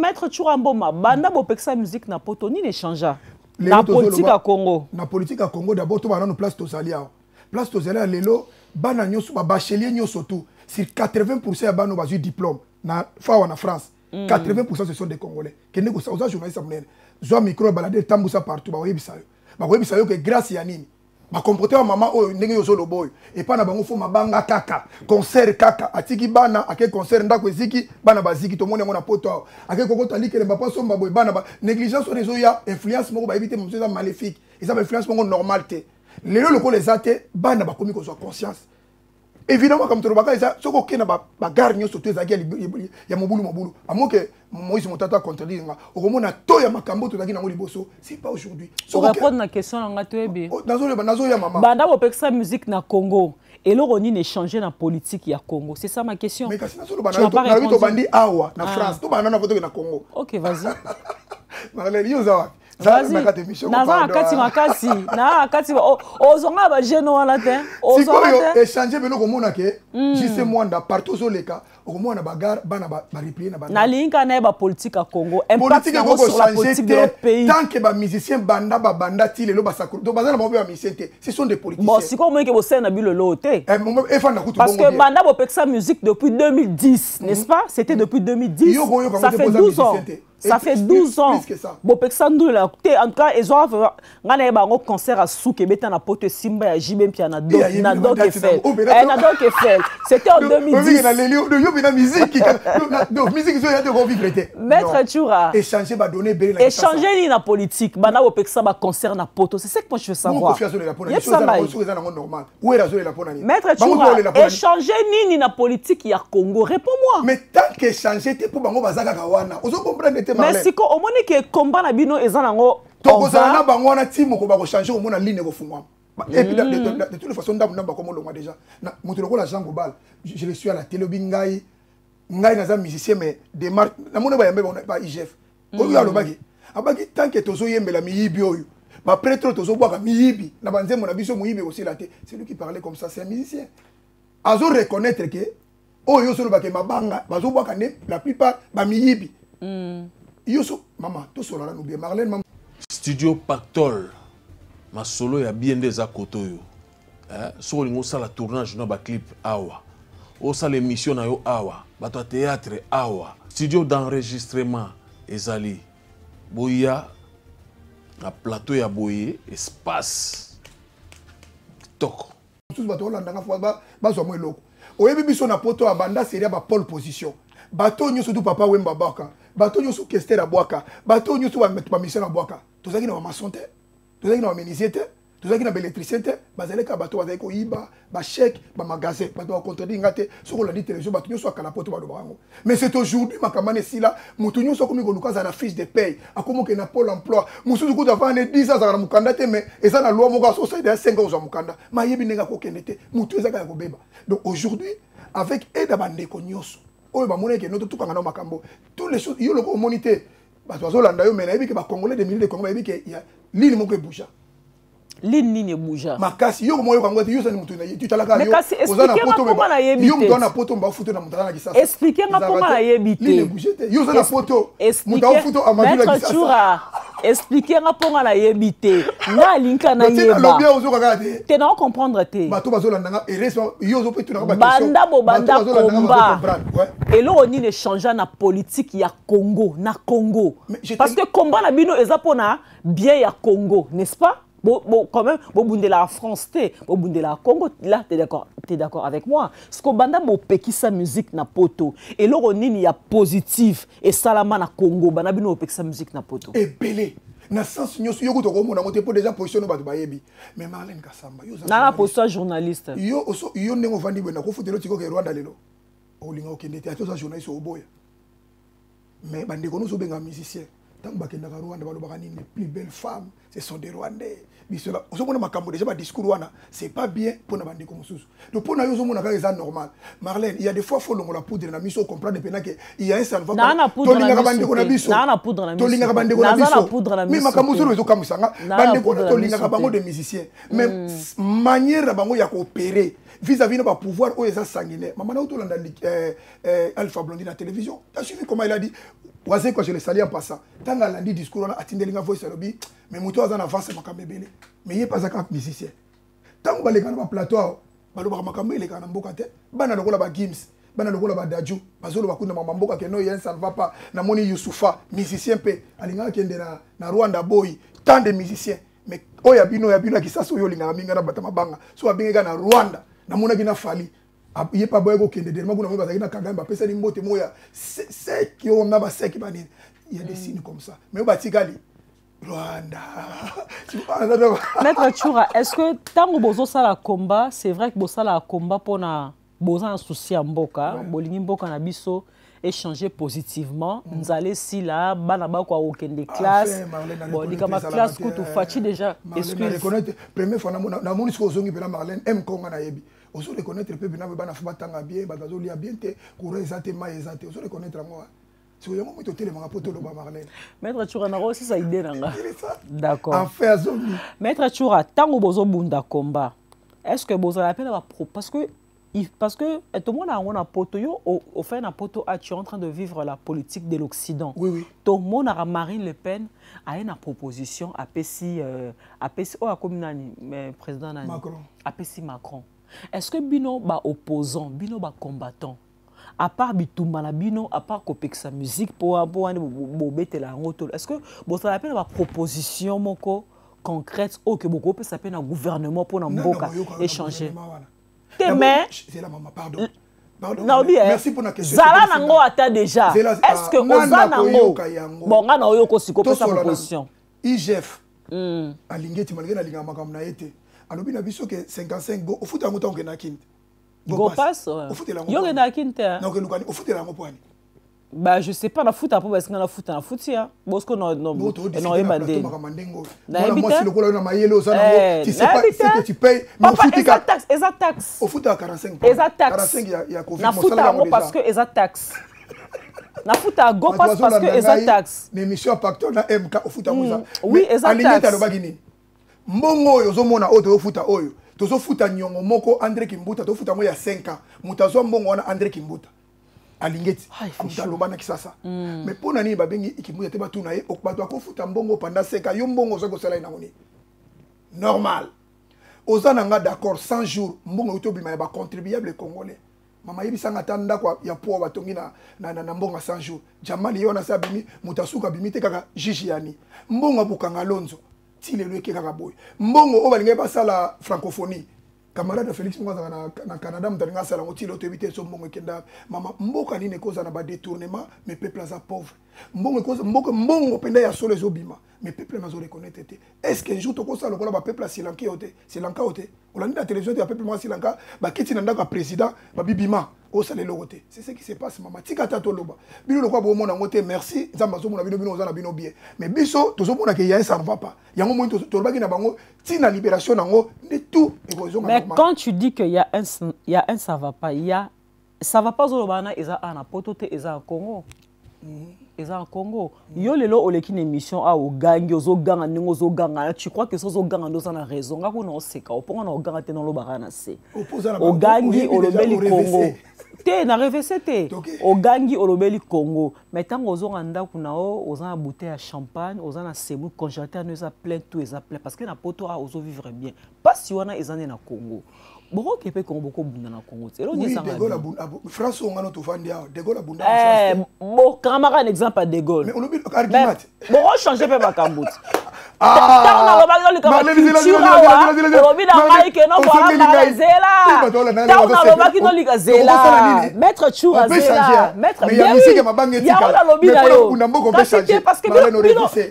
maître Churamboma banda bo peksa musique na poto ni ne changea na politique à Congo d'abord to bana no place tozalia lelo bana nyoso ba bachelier nyoso tout sur 80% ya bano bazu diplôme na fa na France 80% ce sont des Congolais kende ko ça journaliste amene zo micro balade tambusa partout ba webisa yo que grâce ya nini bakomporte wa mama oyo ndenge yo solo boy et pas na bango fo mabanga kaka concert kaka atiki bana ake concert ndako eziki bana baziki to mona ngona poto ake kokota likele ba paso mbaboy bana ba négligence sur les oya influence moko ba éviter monsieur ça maléfique et ça influence moko normalité lelo loko les até bana ba komi ko soit conscience évidemment comme tout baka ça soko kena ba gare nyo surtout ezaki ya mobulu amo que Moïse Motata contredire nga okomona to ya makambo to zaki na liboso c'est pas aujourd'hui pour répondre na question nga toyebi nazo ya mama banda bopekisa musique na Congo et l'euro ni échanger na politique ya Congo c'est ça ma question mais kasi nazo bana to bandi awa na France to bana na photo na Congo OK vas-y Marlène yoza naza kati makasi na kati ozonga ba jeune wala te ozonga te échanger beno komona ke jise mwanda partout zoleka okomona bagar bana ba replier na bana na linka na ba politique à Congo impact sur la politique de notre pays tant que ba musicien banda ti lelo ba sakuru to bazana ba musicien te ce sont des politiciens bon si comme que bo sena bilolo te parce que bongo banda bo peksa musique depuis 2010 n'est-ce pas c'était depuis 2010 ça fait 12 ans ça fait 12 ans. Bon, personne ne l'a écouté. En tout cas, ils ont fait un concert à Souk et Beta na pote Simba et Jibem puis na Doc Eiffel. Na Doc Eiffel. C'était en 2010. Maître Tchoura. Échanger va donner échanger la politique. Bana au Pexa ba concert na poto. C'est ça que moi je veux savoir. Maître Tchoura. Échanger ni na politique ya Congo. Réponds-moi. Mais tant qu'échanger t'es pour bango bazaka kawana. Ozo comprendre. Mais si on moni que combat na bino ezanango tokozala na bango na timo ko ba ko changer au mona ligne ko fungwa et puis de toute façon ndamba comme le déjà na moto ko la Jean Gobal je le suis à la télé bingai ngai na za musicien mais démarche na mona ba yambe ba IGF oyo alobaki abaki tant que tozo yembela miyibi oyo ba prêtre tozo bwaka miyibi na banzemo na biso muyibi aussi la té c'est lui qui parlait comme ça c'est un musicien azo reconnaître que oyo solo ba ke mabanga bazo bwaka ne la plupart ba miyibi Yoso, maman, tout cela nous bien Marlène maman. Studio Pactol, ma solo ya bien des akotoyo. So lingo sala tournage na ba clip awa. O sala émission na yo awa, bato théâtre awa. Studio d'enregistrement ezali. Boya na plateau ya boye espace. Toko. Tous bato landanga fwa ba so mo eloko. Oyebi biso na poto abanda série ba pole position. Bato nyoso du papa Wemba Baka. Bato nyoso Kester Abwaka. Bato nyoso ba mission Abwaka. Tozaki na maçon te. Tozaki na menuisier te. Tozaki na électricien te. Bazaleka bato bazali ko yiba, ba chèque, ba magasin, bato ba contredire ngate. Soko la dit télévision bato nyoso akala poto ba do bango. Mais c'est aujourd'hui makamane si là, mutu nyoso komi ko lukaza na fiche de paye. Akomo ke na Pôle emploi. Musuzu ko dafa ne 10 ans za mukanda te mais eza na loi moko so ça de 5 ans za mukanda. Ma yebi nenga ko kenete. Mutu ezaka ya ko beba. Donc aujourd'hui avec aide bande ko nyoso. Oyo ba moneke noto tukanga na makambo tous les choses yo loko monité bato bazolanda yo mena ebike ba congolais de milliers de congolais ebike ya ligne moko bouja ligne bouja makasi yo moyo kango te yo sani mutu na tu talaka yo ozana poto me yo mutana poto mba futo na mutana kisasa expliquer nga comment na yebite ligne bouja te yo sana poto muta futo amadu la kisasa Tchoura expliquer nga ponga na yebite na linka na yeba te na comprendre te bato bazolanda nga ereso yo zo petu na ba question banda combat et là on échanger na politique ya Congo na Congo parce que combat na bino ezapona bien ya Congo n'est-ce pas quand même bonde la France té bonde la Congo là t'es d'accord avec moi ce que banda mo pekisa musique na poto et là on ya positif et salama na Congo bana bino pekisa musique na poto et belé na sens nyoso yo ko mona moté pour déjà position ba bayebi mais Marlène Kasamba yo na position journaliste yo oso yo ndenge vandi bena ko futelo tiko ke Rwanda lelo olinga okende te atoza journaliste oboya mais bande ko no so benga musicien tant bakenda ka Rwanda balobaka nini les plus belles femmes ce sont des Rwandais bisola oso mona makambo déjà ba discours wana c'est pas bien pour na bande ko mususu donc pour na yo so mona ka eza normal Marlène il y a des fois faut longola poudre na miso comprendre pena que il y a un ça ne va pas tolinga ka bande ko na biso na poudre na miso tolinga ka bande ko na biso mais makambo so rezo kamusanga bande ko tolinga ka bango de musiciens mais manière bango ya coopérer vis-à-vis de pouvoir où est sanguinaire. Maman a autour Alpha Blondie à la télévision. Tu as suivi comment il a dit. Oisé quand je le salue en passant. Tant qu'il a dit discours, on a atteint les voix sur le bi. Mais moto a en avance ma camébélé. Mais il est pas un musicien. Tant que les gars na plateau, balo ba makambe les gars na mboka te. Bana lokola ba Gims, bana lokola ba Dadju, bazolo ba kuna mama mboka ke no yen ça ne va pas. Na moni Youssoufa, musicien pe. Alinga kende na Rwanda boy, tant de musiciens. Mais oya bino kisasa oyo linga minga na batama banga so abengeka na Rwanda na mona kina fali ye pa boye ko kende de makuna bazaki na Kagame pesa ni mbote moya c'est qui on a ba sec banini il y a des signes comme ça mais batikali Rwanda. Maître Tchoura, est-ce que tant que bozo sala combat, c'est vrai que bozo sala combat pour na bozo un souci en boka, bolingi mboka na biso échanger positivement. Nous allons si là, banaba kwa okende classe. Bon, ni kama classe kutu fachi déjà. Excuse. Reconnaître première fois na moni sko zongi pela Marlène M konga na yebi. Oso reconnaître pe bina bana fa batanga bien, batazo lia bien te, coureur ezate ma ezate. Oso reconnaître moi. C'est vraiment moi télé manga poto lo ba Marlène. Maître Tchoura na aussi ça idée nanga. D'accord. En fait zongi. Maître Tchoura, tango bozo bunda combat. Est-ce que bozo appelle à pro parce que tout le monde a un poto au fait un poto tu es en train de vivre la politique de l'Occident. Oui oui. Tout le monde a Marine Le Pen a une proposition à Pessi président Macron. À Pessi Macron. Est-ce que bino ba opposant, bino ba combattant à part bitumba bino à part copier sa musique pour bobete la ngoto. Est-ce que vous avez appelé la proposition moko concrète au que beaucoup peut s'appeler un gouvernement pour n'amboka échanger. Mais c'est la maman pardon. Merci pour la question. Zala nango ata déjà. Est-ce que oza nango bon nga na oyo ko siko pesa proposition. IGF. Alingeti malgré na linga makam na été. Alobi na biso que 55 go ofuta ngo tonke na kinte. Go pass. Yo na kinte. Non que lukani ofuta la ngo poani. Bah je sais pas la foot après parce que na foot hein. Bosco non ebandé. Moi si le cola na mayelo ça nango tu sais pas ce que tu payes mais foot exact taxe. Au foot à 45. 45 il y a Covid na foot parce que exact taxe. Na foot à go pass parce que exact taxe. Mais mission pacteur na MK au foot à ça. Oui exact taxe. Alingeta lo bagini. Mbongo yo zo mona oto foot à oyo. Tozo foot à nyongo moko André Kimbuta to foot à mo ya 5 ans. Mutazo mbongo wana André Kimbuta. Alingeti amtalobana kisasa mais pona ni babengi ikimuya te batuna ye okbato akofuta mbongo pendant 5 ans yo mbongo zo ko sala ina ngoni normal ozananga d'accord 100 jours mbongo to bima ba contribuable congolais mama yebisanga tanda kwa ya po batongi na mbongo 100 jours jamali yona sa bimi mutasuka bimi te kaka jijiani mbongo bukanga lonzo tile leke kaka boy mbongo obalinga basala francophonie camarade Félix Mwanza na Canada mtalinga sala ngoti loto ebite so mbongo kenda mama mboka nini koza na ba détournement mais peuple za pauvre mbongo koza mbongo penda ya solo ezobima mais peuple mazo reconnaître est-ce qu'un jour to kosa lokola ba peuple Sri Lanka ote olandi na télévision ya peuple Sri Lanka ba kiti na ndaka président ba bibima osala lokote c'est ce qui se passe mama tika tato loba bino lokwa bo mona ngote merci nzamba zo mona bino ozana bino bien mais biso tozo mona ke ya ça ne va pas yango mo to baki na bango tina libération nango de tout mais quand tu dis que il y a un ça va pas ça va pas zo lobana eza ana potote eza en Congo eza en Congo yo lelo oleki na émission a ogangi ozoganga ningo ozoganga tu crois que ça ozoganga ndoza na raison ngako na oseka oponga na oganga te na lobaka na se ogangi olobeli Congo te na revese te ogangi olobeli Congo mais tant ozonga ndako na o ozana bouteille à champagne ozana semu congélateur no eza plein tout eza plein parce que na poto a ozo vivre bien pas si wana ezane na Congo boko kepe Congo boko bunda na Congo elo ni sanga France on a notre fandi a de Gaulle bunda bon camara un exemple à de Gaulle mais on oublie argument bon changer pe makambuti na lobaki no likama culture obi na ngai ke no voilà zela na lobaki no lika zela maître Tchoura zela maître bien oui ya ona lobi na yo parce que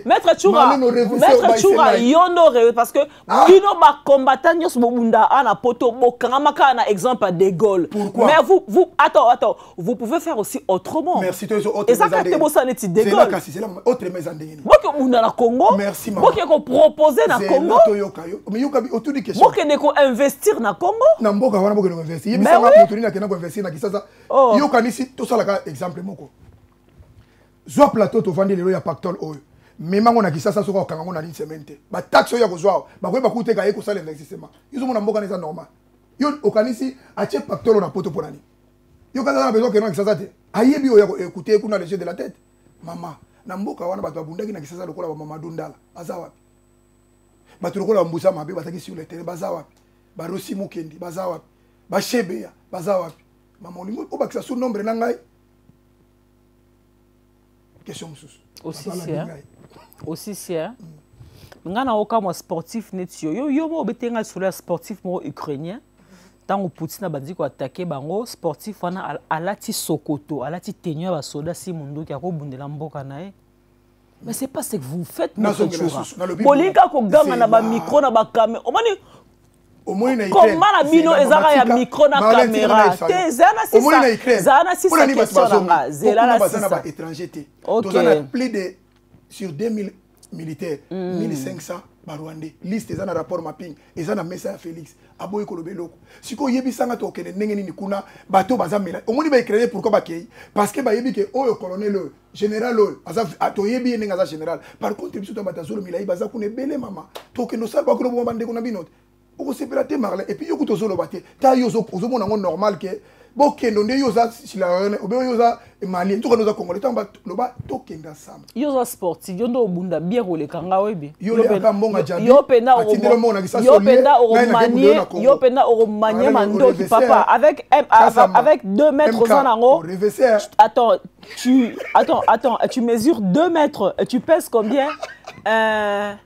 maître Tchoura yondo parce que bino ba combattant nyos bobunda ana poto bokangamaka na exemple à de Gaulle mais vous attends vous pouvez faire aussi autrement merci toi autre et ça quand te bossa neti de Gaulle c'est la autre mais andeni boko bunda na Congo merci ko proposer na Congo mais yoka autour de question boko ne ko investir na Congo na mboka wana boko ne investir yebisa nga motori na kena ko investir na kisasa yoka nisi to sala ka exemple moko zo plateau to vendre lelo ya pactole oyo memango na kisasa soka kangango na semaine te ba taxe ya kozwa ba ko ba kuteka ye ko sala investissement yuzo mona mboka neza normal yo okanisi ache pactole na poto ponani yo kaza na besoin que na kisasa te ayebi yo ya écouter kuna les jeux de la tête mama na mboka wana bato babundaki na kisasa lokola ba Mamadou Ndala baza wapi bato lokola Mbusa Mabe bataki sur le terrain baza wapi ba Rossi Mukendi baza wapi ba Shebeya baza wapi mama olingo obakisa sous nombre na ngai question mususu aussi c'est ngana oka mo sportif netio yo mo betenga sur le sportif mo ukrainien tant Poutine bandi ko attaquer bango sportif wana alati sokoto alati tenue ba soda si mundo ki akobundela mboka nae. Mais c'est pas ce que vous faites notre jour. Bolika ko ganga na ba micro na ba caméra. Omani comment la bino ezaka ya micro na caméra. Te zana si ça. Zana si ça question na zela la si ça. Étranger. OK. On a plus de sur 2000 militaires, 1500 Rwandais. Liste ezana rapport mapping, ezana message Félix. Aboy ko lobeloko. Siko yebi sanga to kene ndenge ni kuna bato bazamela. Omoni ba écrasé pourquoi ba kei? Parce que ba yebi ke oyo colonel général aza to yebi ndenge aza général. Par contre biso to batazolo milai baza kuna bele mama. To ke no sa ba ko bo bande ko na binote. Oko sepelate marle et puis yo kuto zolo bate. Ta yo zo mona ngo normal ke bokendo nde yoza silarene obe yoza mali to konoza congolais tamba loba tokenda sama yoza sportif yo ndo obunda bien kolekanga webi yo penda mbonga jabi yo penda oromanie mandoki papa avec 2 mètres zanango. Attends, tu mesures 2 mètres, tu pèses combien?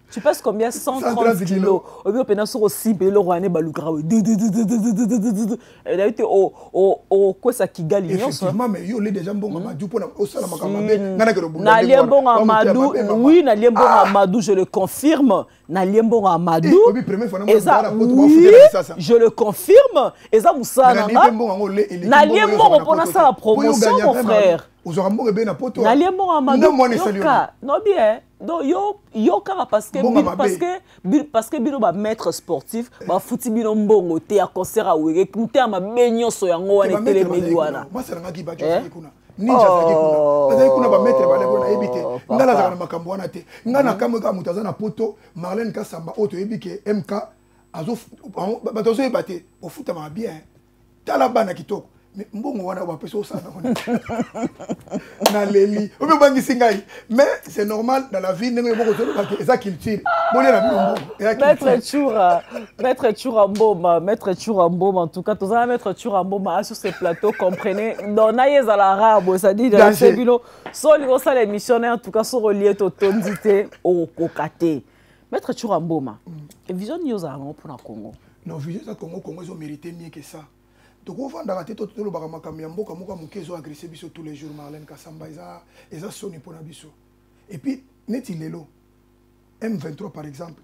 Tu pèses combien? 130 kilos. Obi opena sur aussi belo rwane balukra. Et là tu o quoi ça Kigali. Effectivement mais yo les déjà bon Amadou pour au sala makambe. Na liembon Amadou, oui, na liembon Amadou, je le confirme. Na liembon Amadou. Je le confirme. Et ça Moussana. Na liembon opona ça la promotion mon frère. Na liembon Amadou. Non bien. Donc yo kara parce que bino ba maître sportif ba futi bino mbongo te ya concert a wege kunte ama benyo so yango wana tele mediwana moi c'est ngaki ba jofi kuna ninja zaki kuna bazali kuna ba maître ba lebo na ebite ngala za na makambo wana te ngana kamwe ka mutaza na poto Marlène Kasamba auto ebike MK azo ba tozo ebate au futa ma bien tala bana kitoko mbongo wana ba peso sana na leli o be bangi singai mais c'est normal dans la vie ndenge boko zolo ba eza culture boni na mbongo maître Chura Mboma en tout cas tous à maître Chura Mboma sur ce plateau comprenez dans naïez à l'arabe ça dit dans ce bilo so li ça l'émission en tout cas so relié to tondité au kokate maître Chura Mboma et vision news à pour na Congo non vision ça Congo ils ont mérité mieux que ça. Donc on va dans la tête tout le bagama kamyambo kamuka mukezo agressé biso tous les jours Marlène Kasamba eza soni pour na biso. Et puis neti lelo M23 par exemple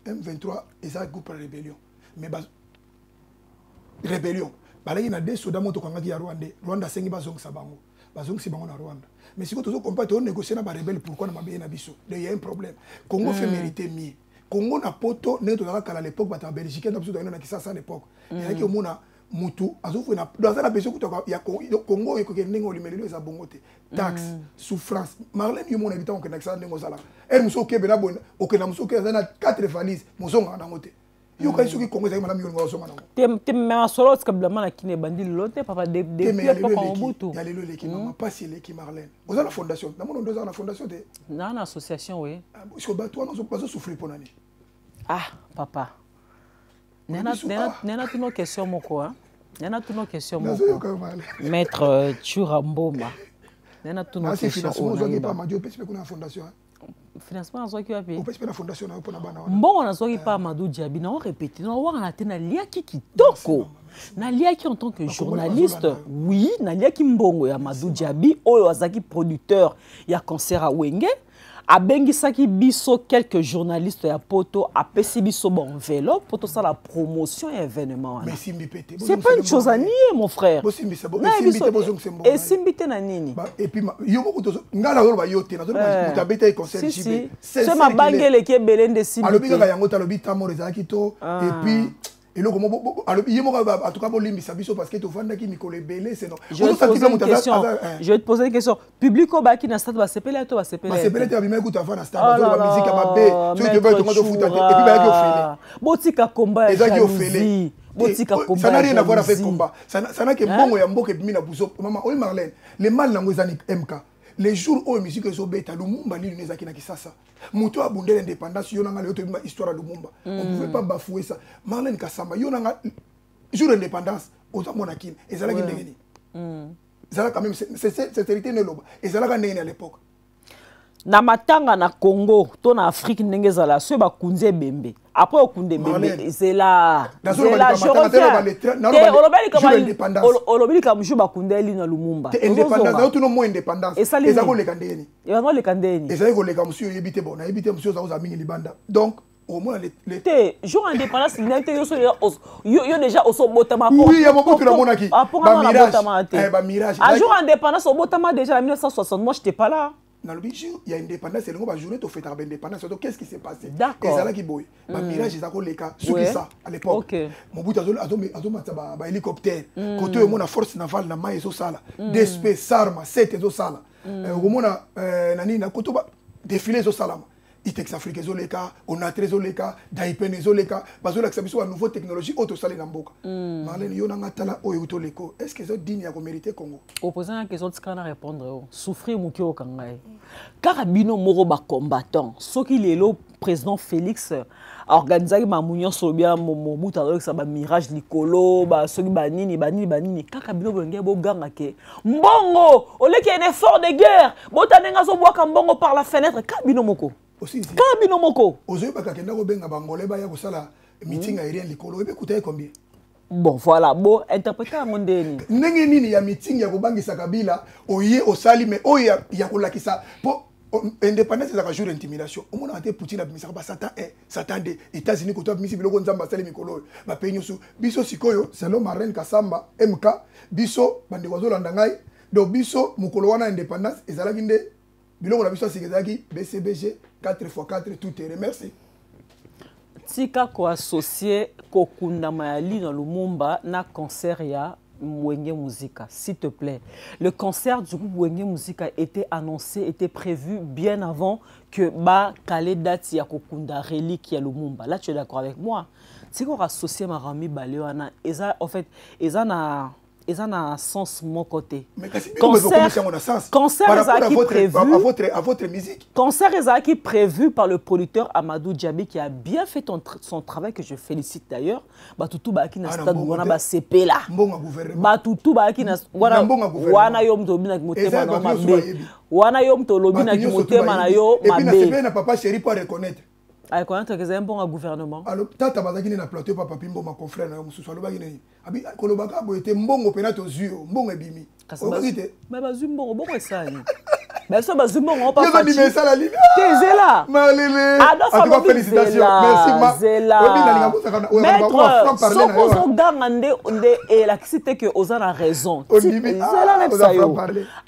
M23 eza groupe de rébellion mais rébellion balaki na des soda moto kangaki ya Rwanda sengi bazongisa bango na Rwanda mais si vous compare on négocier na ba rebelle pourquoi na mabe na biso il y a un problème Congo fait mériter mieux Congo na poto neto na kala l'époque bata Belgique na biso na Kisasa à l'époque il y a qui au mona mutu azofu na dans la besoin kutoka ya Congo eko ke ndenge olimelelo eza bongote taxe souffrance Marlène yo mon habitant ko na kisa ndenge ozala elle muso ke bena bon okena muso ke na 4 valises muzonga na ngote yo ka soki Congo ezali malamu yo ngozonga na te me solo skabla na kine bandi lote papa de papa ko mbutu ya lelo leki mama pasi leki Marlène ozala fondation na mono ndoza na fondation te na association oui parce que toi non pas souffrir pour nani papa Nena tuno question moko hein. Nena tuno question moko. Maître Chura Mboma. Nena tuno question. Pas Madio pèse pe kuna fondation hein. Financement zo ki wapi? O pèse pe na fondation na pona bana wana. Mbongo na zo ki pa Amadou Diaby na on répéter na wa na tena liaki kitoko. Na liaki en tant que journaliste, oui, na liaki mbongo ya Amadou Diaby oyo azaki producteur ya concert a Wenge. Abengisaki biso quelques journalistes ya poto apesi biso bon enveloppe pour tout ça la promotion et événement. Mais c'est pas une chose à nier mon frère. Et simbite na nini? Et puis yo ko to ngala lo ba yote na zo ba beta conseil JB. C'est ma bangele qui est belende simbite. Alobi ka yango ta lobi tamore za kito et puis et donc en tout cas bolimbisa biso parce que to vanda ki mikolo belé c'est non. Je vais te poser une question. Public au baki na stade ba sepele to ba sepele. Ba sepele te abima écoute avant na stade ba musique ba be. Tu te veux to ngoto futa et puis ba ki ofele. Botika combat. Ezaki ofele. Botika combat. Ça n'a rien à voir avec combat. Ça n'a que bongo ya mboke bimina buso. Maman oyi Marlène. Les mal nango ezani MK. Les jours où musique est bêta Lumumba li nezaki na Kisasa. Muto abundé l'indépendance yo nanga leto histoire Lumumba. On pouvait pas bafouer ça. Marlène Kasamba yo nanga jour d'indépendance aux monakine et ça la qui ndengeni. Ça quand même c'est hérité ne loba et ça la ndengeni à l'époque. na matanga na Congo to na Afrique ndenge zala so ba kunze bembe après okunde bembe c'est là je olobeli comme je ba kundeli na Lumumba indépendance tout mo indépendance eza ko leka ndeni eza leka ndeni eza ko leka monsieur yebite bon na yebite monsieur za mingi libanda donc au moins l'été jour indépendance n'était yo déjà au botama oui il y a beaucoup de monde qui ba mirage un jour indépendance au botama déjà en 1960 moi j'étais pas là. Dans le bijou, il y a une indépendance, c'est le journée tu fais ta indépendance. Qu'est-ce qui s'est passé? D'accord. Et ça là qui boy. Ma mirage ils ont les cas. Ce qui ça à l'époque. Mon bout a hélicoptère. Côté au monde force navale na mai zo sala. DSP Sarma 7 zo sala. Au monde nani na kotoba défilé zo sala. Itex Afrique zo leka, Onatré zo leka, Daipen zo leka, bazo la sabiso nouveau technologie auto sala na mboka. Marlène yo na ngatala oyo to leko. Est-ce que ça digne à mériter Congo? Opposant la question de répondre souffrir muki o kangai. Carabino moro ba combattant, ce qui est le président Félix a organisé ma mounion sur bien mon bout avec ça ba mirage likolo ba soki banini Carabino benge bo ganga ke mbongo ole ki un effort de guerre botanenga zo boka mbongo par la fenêtre Carabino moko Carabino moko ozoyi bakakenda ko benga bangolé ba ya ko sala meeting aérien likolo ebe kutaye combien? Bon voilà bon interpréter à mondeni ndenge nini ya meeting ya kobangisa Kabila oye osali mais oya ya kolakisa po indépendance za jour intimidation o mona ate Poutine abimisa ba Satan 1 Satan 2 États-Unis ko to abimisi biloko nzamba sali mikolo ba penyosu biso sikoyo selon Marlène Kasamba MK biso bande ko zolanda ngai do biso mukolo wana indépendance ezalaki nde biloko na biso sikezaki BCBG 4x4 tout terrain merci. Tika ko associé kokunda mayali na Lumumba na concert ya Mwenge Muzika, s'il te plaît. Le concert du groupe Mwenge Muzika était annoncé, était prévu bien avant que ba kale date ya kokunda relique ya Lumumba. Là tu es d'accord avec moi? Tika ko associé Marami Balewana, eza en fait eza na sens mon côté. Mais concert à votre musique. Concert qui prévu par le producteur Amadou Djabi qui a bien fait son travail que je félicite d'ailleurs. Batutu ba ki na stade wana ba CP là. Batutu ba ki na wana yom to bina motema na mabe. Wana yom to lobina ki motema na yo mabe. Et puis na CP na papa chéri pour reconnaître. Ay connaître que c'est un bon gouvernement. Alors tata bazaki na plateau papa Pimbo ma confrère na mususu alobaki ne. Abi kolobaka boyete mbongo pena to zuyo mbongo ebimi. Mais bazu mbongo bongo esani. Mais ça bazu mbongo pas facile. Yo ça la ligne. T'es là. Marlène. En tout cas félicitations. Merci ma. Maître, so gangande et la cité que Ozana raison. C'est là même ça yo.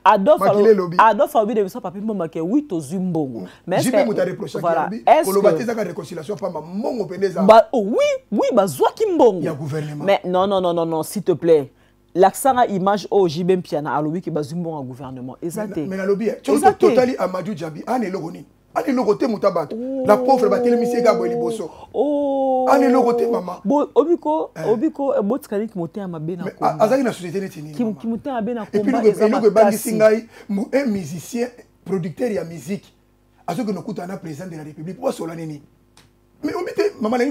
Adolphe Abi de ça papa Pimbo ma ke oui to zumbongo. Mais j'ai me reproché que kolobati za réconciliation pas mbongo peneza. Bah oui bazwa ki mbongo. Il y a gouvernement. Mais non, s'il te plaît. L'accent à image au Jibem Piana, à l'objet qui base un bon gouvernement. Exactement. Mais à l'objet, tu as totali Amadou Djabi, Anne Logoni. Anne Logoté Moutabat. La pauvre Batel Misega Boeliboso. Oh. Anne Logoté, maman. Obiko, Botskani qui montait à ma bena. Azaki na société netini. Qui montait à bena. Et puis le Bangi Singai, un musicien, producteur de musique. À ce que nous coûtons un président de la République. Pourquoi Solanini? Mais maman n'a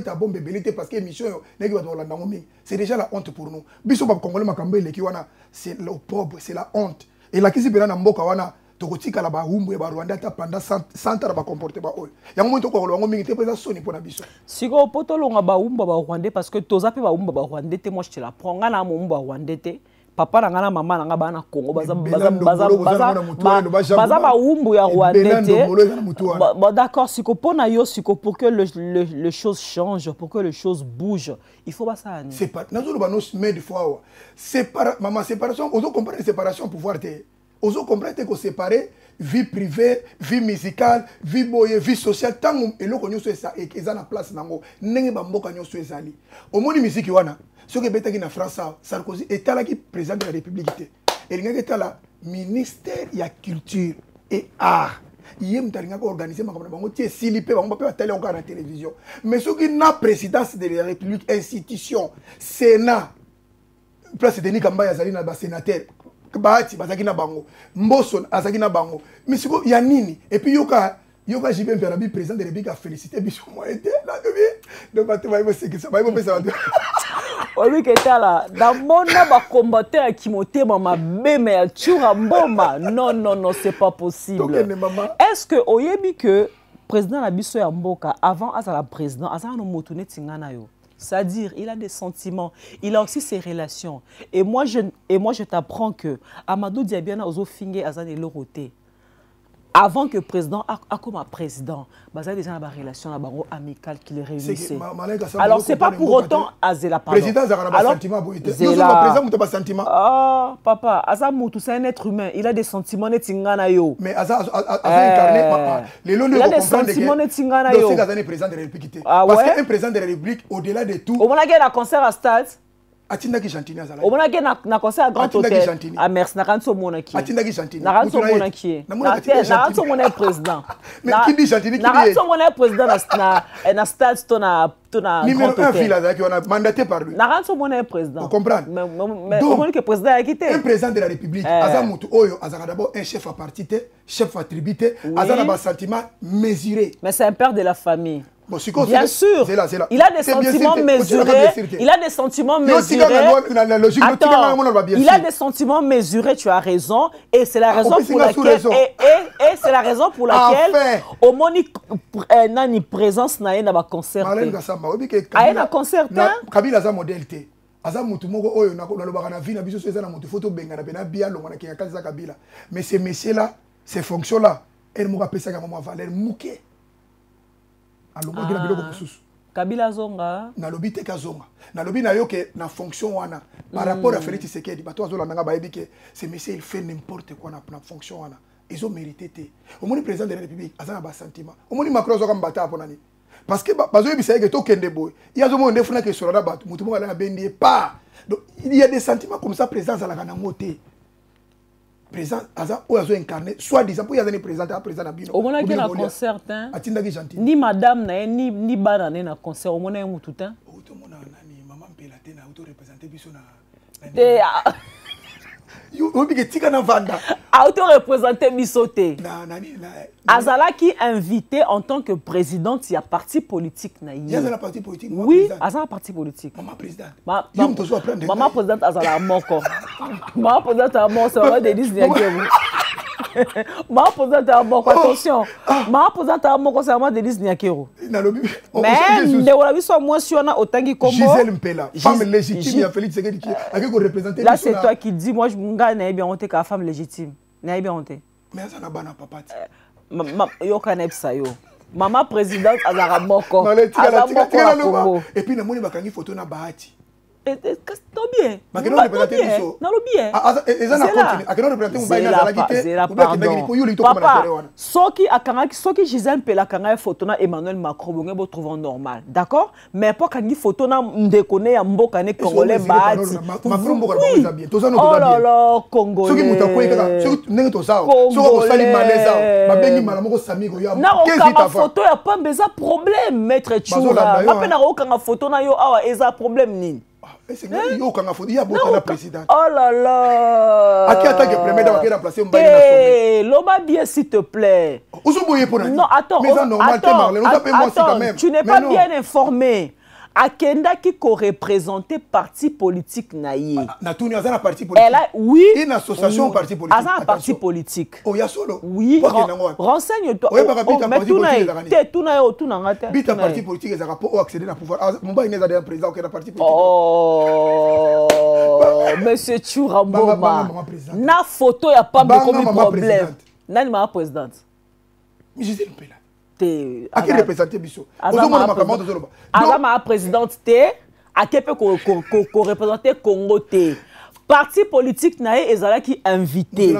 pas bombe bébélité parce que l'émission c'est déjà la honte pour nous. Biso ba congolais makambe le kiwana c'est le pauvre, c'est la honte. Et la kisi bena na mboka wana tokotika la ba humbu ba Rwanda ta pendant 100 ans ba comporter ba oyo. Yango mo to ko longo mingi te pesa soni pona biso. Siko poto longa ba humba ba Rwanda parce que toza pe ba humba ba Rwanda te moi je te la prends ngana mo humba Rwanda te. Papa na ngana mama na nga bana Congo baza ba umbu ya Rwanda. D'accord, siko pona yo siko pour que les choses changent, pour que les choses bougent, il faut pas ça. C'est pas nazolo ba no semaine de fois. Maman séparation, on comprendre séparation pouvoir te. On comprendre que séparer vie privée, vie musicale, vie boye, vie sociale tant eloko nyoso esa eza na place nango ndenge ba mboka nyoso ezali. Omoni musique wana ce qui est en France, Sarkozy est là qui président de la République. Et il est là ministère de la culture et art. Il est organisé à la télévision. Mais ce qui est la présidence de la République, institution, Sénat, place de Nikamba Yazali na sénateur, Bahati Bazaki na bango, Mboson Azaki na bango. Mais ce qu'il y a nini et puis yoka JB Perabi président de la République a félicité Bichon moi était là donc tu vas me dire que ça va me faire Oui, que là. Dans mon combattant qui montait ma bébé à Churamboma. Non, non, non, c'est pas possible. Est-ce que oyebi que président Abisso Yamboka avant à la président, à no motune tingana yo. C'est-à-dire, il a des sentiments, il a aussi ses relations. Et moi, je t'apprends que Amadou Diabiana ozo finge azane loroté. Avant que le président a comme un président, il y a déjà une relation amicale qui les réunissait. Alors, ce n'est pas pour autant Azela, pardon. Le président a un sentiment. Le président a un sentiment. Ah, papa, Azamoutou, c'est un être humain. Il a des sentiments. Mais Aza incarné. Il a des sentiments. C'est un président de la République. Parce qu'un président de la République, au-delà de tout. On a un concert à stade. Atindaki Chantini azala. On a na concert à Grand Hôtel. Ah merci na kanso monaki. Atindaki Chantini. Na kanso monaki. Na kanso monaki président. Mais qui dit Chantini qui dit? Na kanso monaki président na stade tona numéro 1 fil azaki on a mandaté par lui. Na kanso monaki président. Vous comprenez? Mais on dit que président a quitté. Un président de la République azamutu oyo azaka d'abord un chef à parti, chef à tribité, azana ba sentiment mesuré. Mais c'est un père de la famille. Bon, bien sûr, il a des sentiments mesurés. Il a des sentiments mesurés. Attends, il a des sentiments mesurés, tu as raison. Et c'est la raison pour laquelle. Et c'est la raison pour laquelle. Au moni nani présence na na ba concert. Na concert. Kabila za modèle té. Aza mutu moko oyo na lobaka na vie na biso eza na mutu photo benga na pena bia longa na kinga kaza Kabila. Mais ces messieurs là, ces fonctions là, elles m'ont rappelé ça comme valeur mouké. Kabila zonga na lobi te ka zonga na lobi na yo ke na fonction wana par rapport à Félix Tshisekedi bato azola nanga ba yebi ke ce monsieur il fait n'importe quoi na fonction wana ils ont mérité te au moins président de la République azana ba sentiment au moins Macron zoka mbata ponani parce que bazo yebi ça ke to kende boy il y a zo mo ndefuna ke sora bato mutu mo ala bendi pas donc il y a des sentiments comme ça président ala kana ngote président aza ou azo incarné soit disant pour y avoir président à président na bino au moins que na concert atindaki gentil ni madame na ni bana na concert au moins mutu ta auto mona nani maman pela te na auto représenter biso na yo obike tika na vanda auto représenter biso te na nani na azala qui invité en tant que présidente il y a parti politique na il y a la parti politique oui azala parti politique maman président maman présidente azala moko maman présidente a moko c'est Denise Niakeru maman présidente a moko attention maman présidente a moko c'est vraiment Denise Niakeru mais ndeko la biso moi si on a otangi kombo Gisèle Mpela femme légitime ya Félix Tshisekedi qui a que représenter là c'est toi qui dis moi je nga na bien honte ka femme légitime na bien honte mais ça na bana papa yo kanepsa yo maman présidente azara moko et puis na moni bakangi photo na bahati to bien makeno représenter biso na lo bien eza na continue akeno représenter mbaina za lakite pardon papa soki Gisèle Mpela kanga photo na Emmanuel Macron bonge bo trouver normal d'accord mais pas kangi photo na ndekone ya mboka ne congolais bahati Macron mboka ba za bien toza no oh là là congolais soki mutakoy kaka soki ndenge toza soki osali malaise babengi mala moko sami ko ya na okanga photo ya pamba eza problème maître Chura mapena okanga photo na yo awa eza problème nini yo kanga fodi ya bota na président oh là là à qui attaque premier d'avoir remplacer Mbaye na sommet loba bien s'il te plaît ozoboye pour non attends mais ça normal t'es Marlène on t'appelle moi si quand même tu n'es pas bien informé Akenda qui co-représentait parti politique naïe. Natuni azana parti politique. Elle a oui. Une association parti politique. Azana parti politique. Oh ya solo. Oui. Renseigne-toi. Oui baka bita parti politique. Te tuna yo tuna ngata. Bita parti politique ezaka pour accéder au pouvoir. Mba ineza de président qui est parti politique. Oh. Monsieur Churamboma. Na photo ya pas comme problème. Nani ma présidente. Mais Gisèle Mpela. À qui représenter biso Azama présidente té à qui peut représenter Congo té parti politique naé ezala qui invité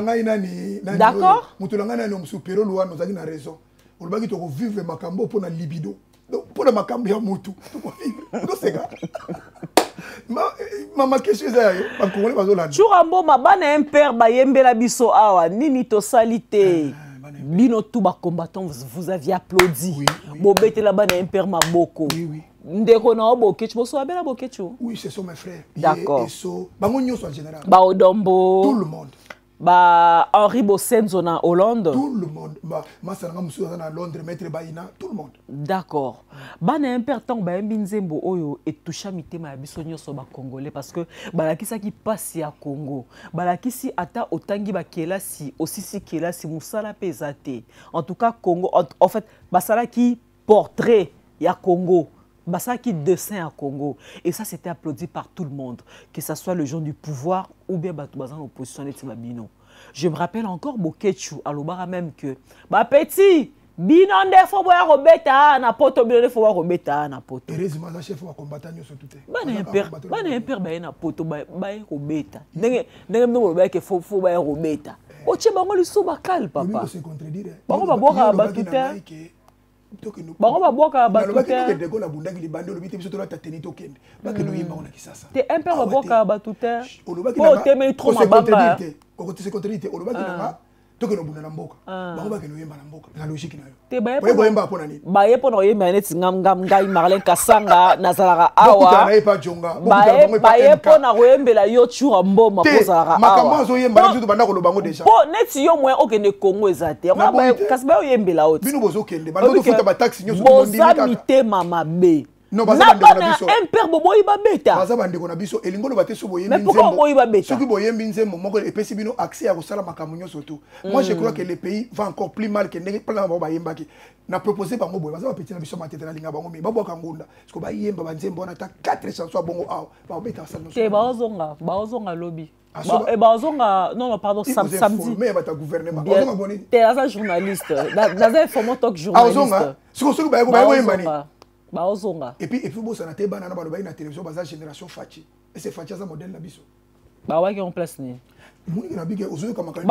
d'accord mutulanga nani omsupero lwa nozaki na raison olobaki to vivre makambo pour na libido donc pour la makambo ya mutu to vivre to seka ma question ça ba congolais bazolanda Churamboma bana un père bayembela biso awa nini to salité. Bino tout bas combattant vous aviez applaudi. Bobete là-bas n'a imper maboko. Oui. Ndeko na obokechu boso abela bokechu. Oui, ce sont mes frères. D'accord. Bango nyoso en général. Ba odombo. Tout le monde. Bah, Henri Bosenzo na Hollande. Tout le monde. Masalanga Moussou na Londres, Maître Baïna, tout le monde. D'accord. Bah, na important, bah, Mbinzembo Oyo et toucha mitema bisonyo so ba Congolais parce que bah la kisa qui passe à Congo. Bah la kisi ata otangi ba kelasi aussi si kelasi musala pesate. En tout cas Congo en fait bah ça là qui portrait ya Congo. Bah ça qui dessin à Congo. Et ça c'était applaudi par tout le monde, que ce soit le gens du pouvoir ou bien bah tout en opposition les Tibabino. Je me rappelle encore Bokechu alobara même que bah petit Binonde faut voir Robeta na poto binonde faut voir Robeta na poto. Heureusement la chef wa combattant yo tout est. Bana imper ba na poto ba Robeta. Ndenge mno ba ke faut ba Robeta. O che bango liso bakal papa. Se contredire. Bango ba boka ba tuta. Bango ba boka ba tuta. De ko la bundaki li bando lobite biso to la tateni to kende. Ba ke no yimba ona kisasa. Te imper ba boka ba tuta. O te me trop mabamba. O te se contredire. O lobaki na toke no bunda na mboka bango ba ke no yemba na mboka na logique na yo te ba yemba pona ni ba yepo no yemba neti ngam ngai Marlène Kasanga nazalaka awa na yepa jonga ba yepo na royembela yo chura mboma pozalaka awa makambo zo yemba na banda ko lobango déjà po neti yo mwe okende Congo ezate ba kasi ba yembela oti bino bozo kende bando to futa ba taxi nyoso boza mitema mabe non baza bande na biso imper boboyi babeta baza bande ko na biso elingolo bate so boyembi mais pourquoi boyi babeta soki boyembi nzembo moko epesi bino accès à kosala makambo nyonso to moi je crois que le pays va encore plus mal que ndenge plan ba yembaki na proposer bango boye baza ba petit na biso matete na linga bango mi ba boka ngunda parce ba yemba ba nzembo na ta 4 chansons bongo aw ba beta sa no te baozonga lobby et baozonga non pardon samedi mais ba ta gouvernement baozonga boni te asa journaliste dans un format talk journaliste soki ba yemba ni baozonga et puis bossa na te bana na baloba na télévision baza génération Fachi et c'est Fachi za modèle na biso ba wa ki en place ni muni na bige ozo kama kan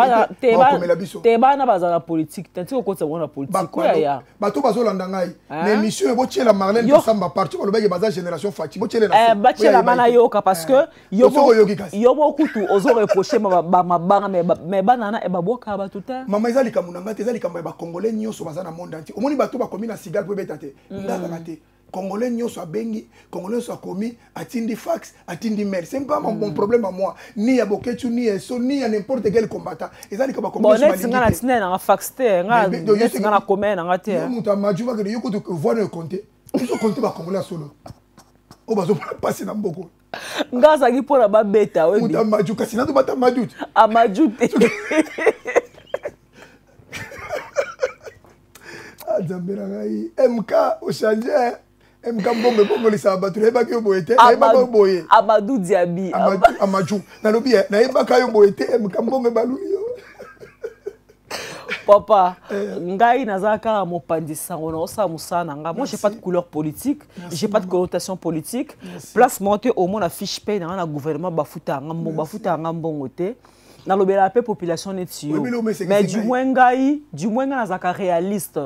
te bana baza na politique tanti ko kotsa bona politique ko ya bato bazo landa ngai na émission bo tiela Marlène Kasamba parti baloba ke baza génération Fachi bo tiela na ba tiela mana yoka parce que yo mo kutu ozo reprocher ba mabanga mais bana na e ba boka ba tuta mama ezali kamunanga te ezali kamba ba congolais nyoso baza na monde entier omoni bato ba komi na Sigal po betate ndaka te Congolais nyoso abengi, Congolais so akomi, atindi fax, atindi mail. C'est pas mon problème à moi. Ni à Bokechu, ni à So, ni à n'importe quel combattant. Et ça, les combattants. Bon, net, c'est un tine, un fax, c'est un commun, un athée. Mouta Madjouva, que yoko de voir le compter. Ils ont compté par Congolais solo. Oh, bah, ils ont passé dans beaucoup. Ngaza qui pour la babeta, oui. Mouta Madjouka, sinon, tu vas Madjout. À Madjout. Ah, Zamberangaï. MK, au changer. Mbongo bongo li sa battu eba ke boyete eba ko boye Amadou Diaby Amadou na lobi na eba ka yo boyete mbongo balu yo papa ngai nazaka mopandisa ngona osa musana nga moi j'ai pas de couleur politique j'ai pas de connotation politique place monter au moins la fiche paye na gouvernement bafuta nga mbongo te na lobela pe population netio mais du moins nazaka réaliste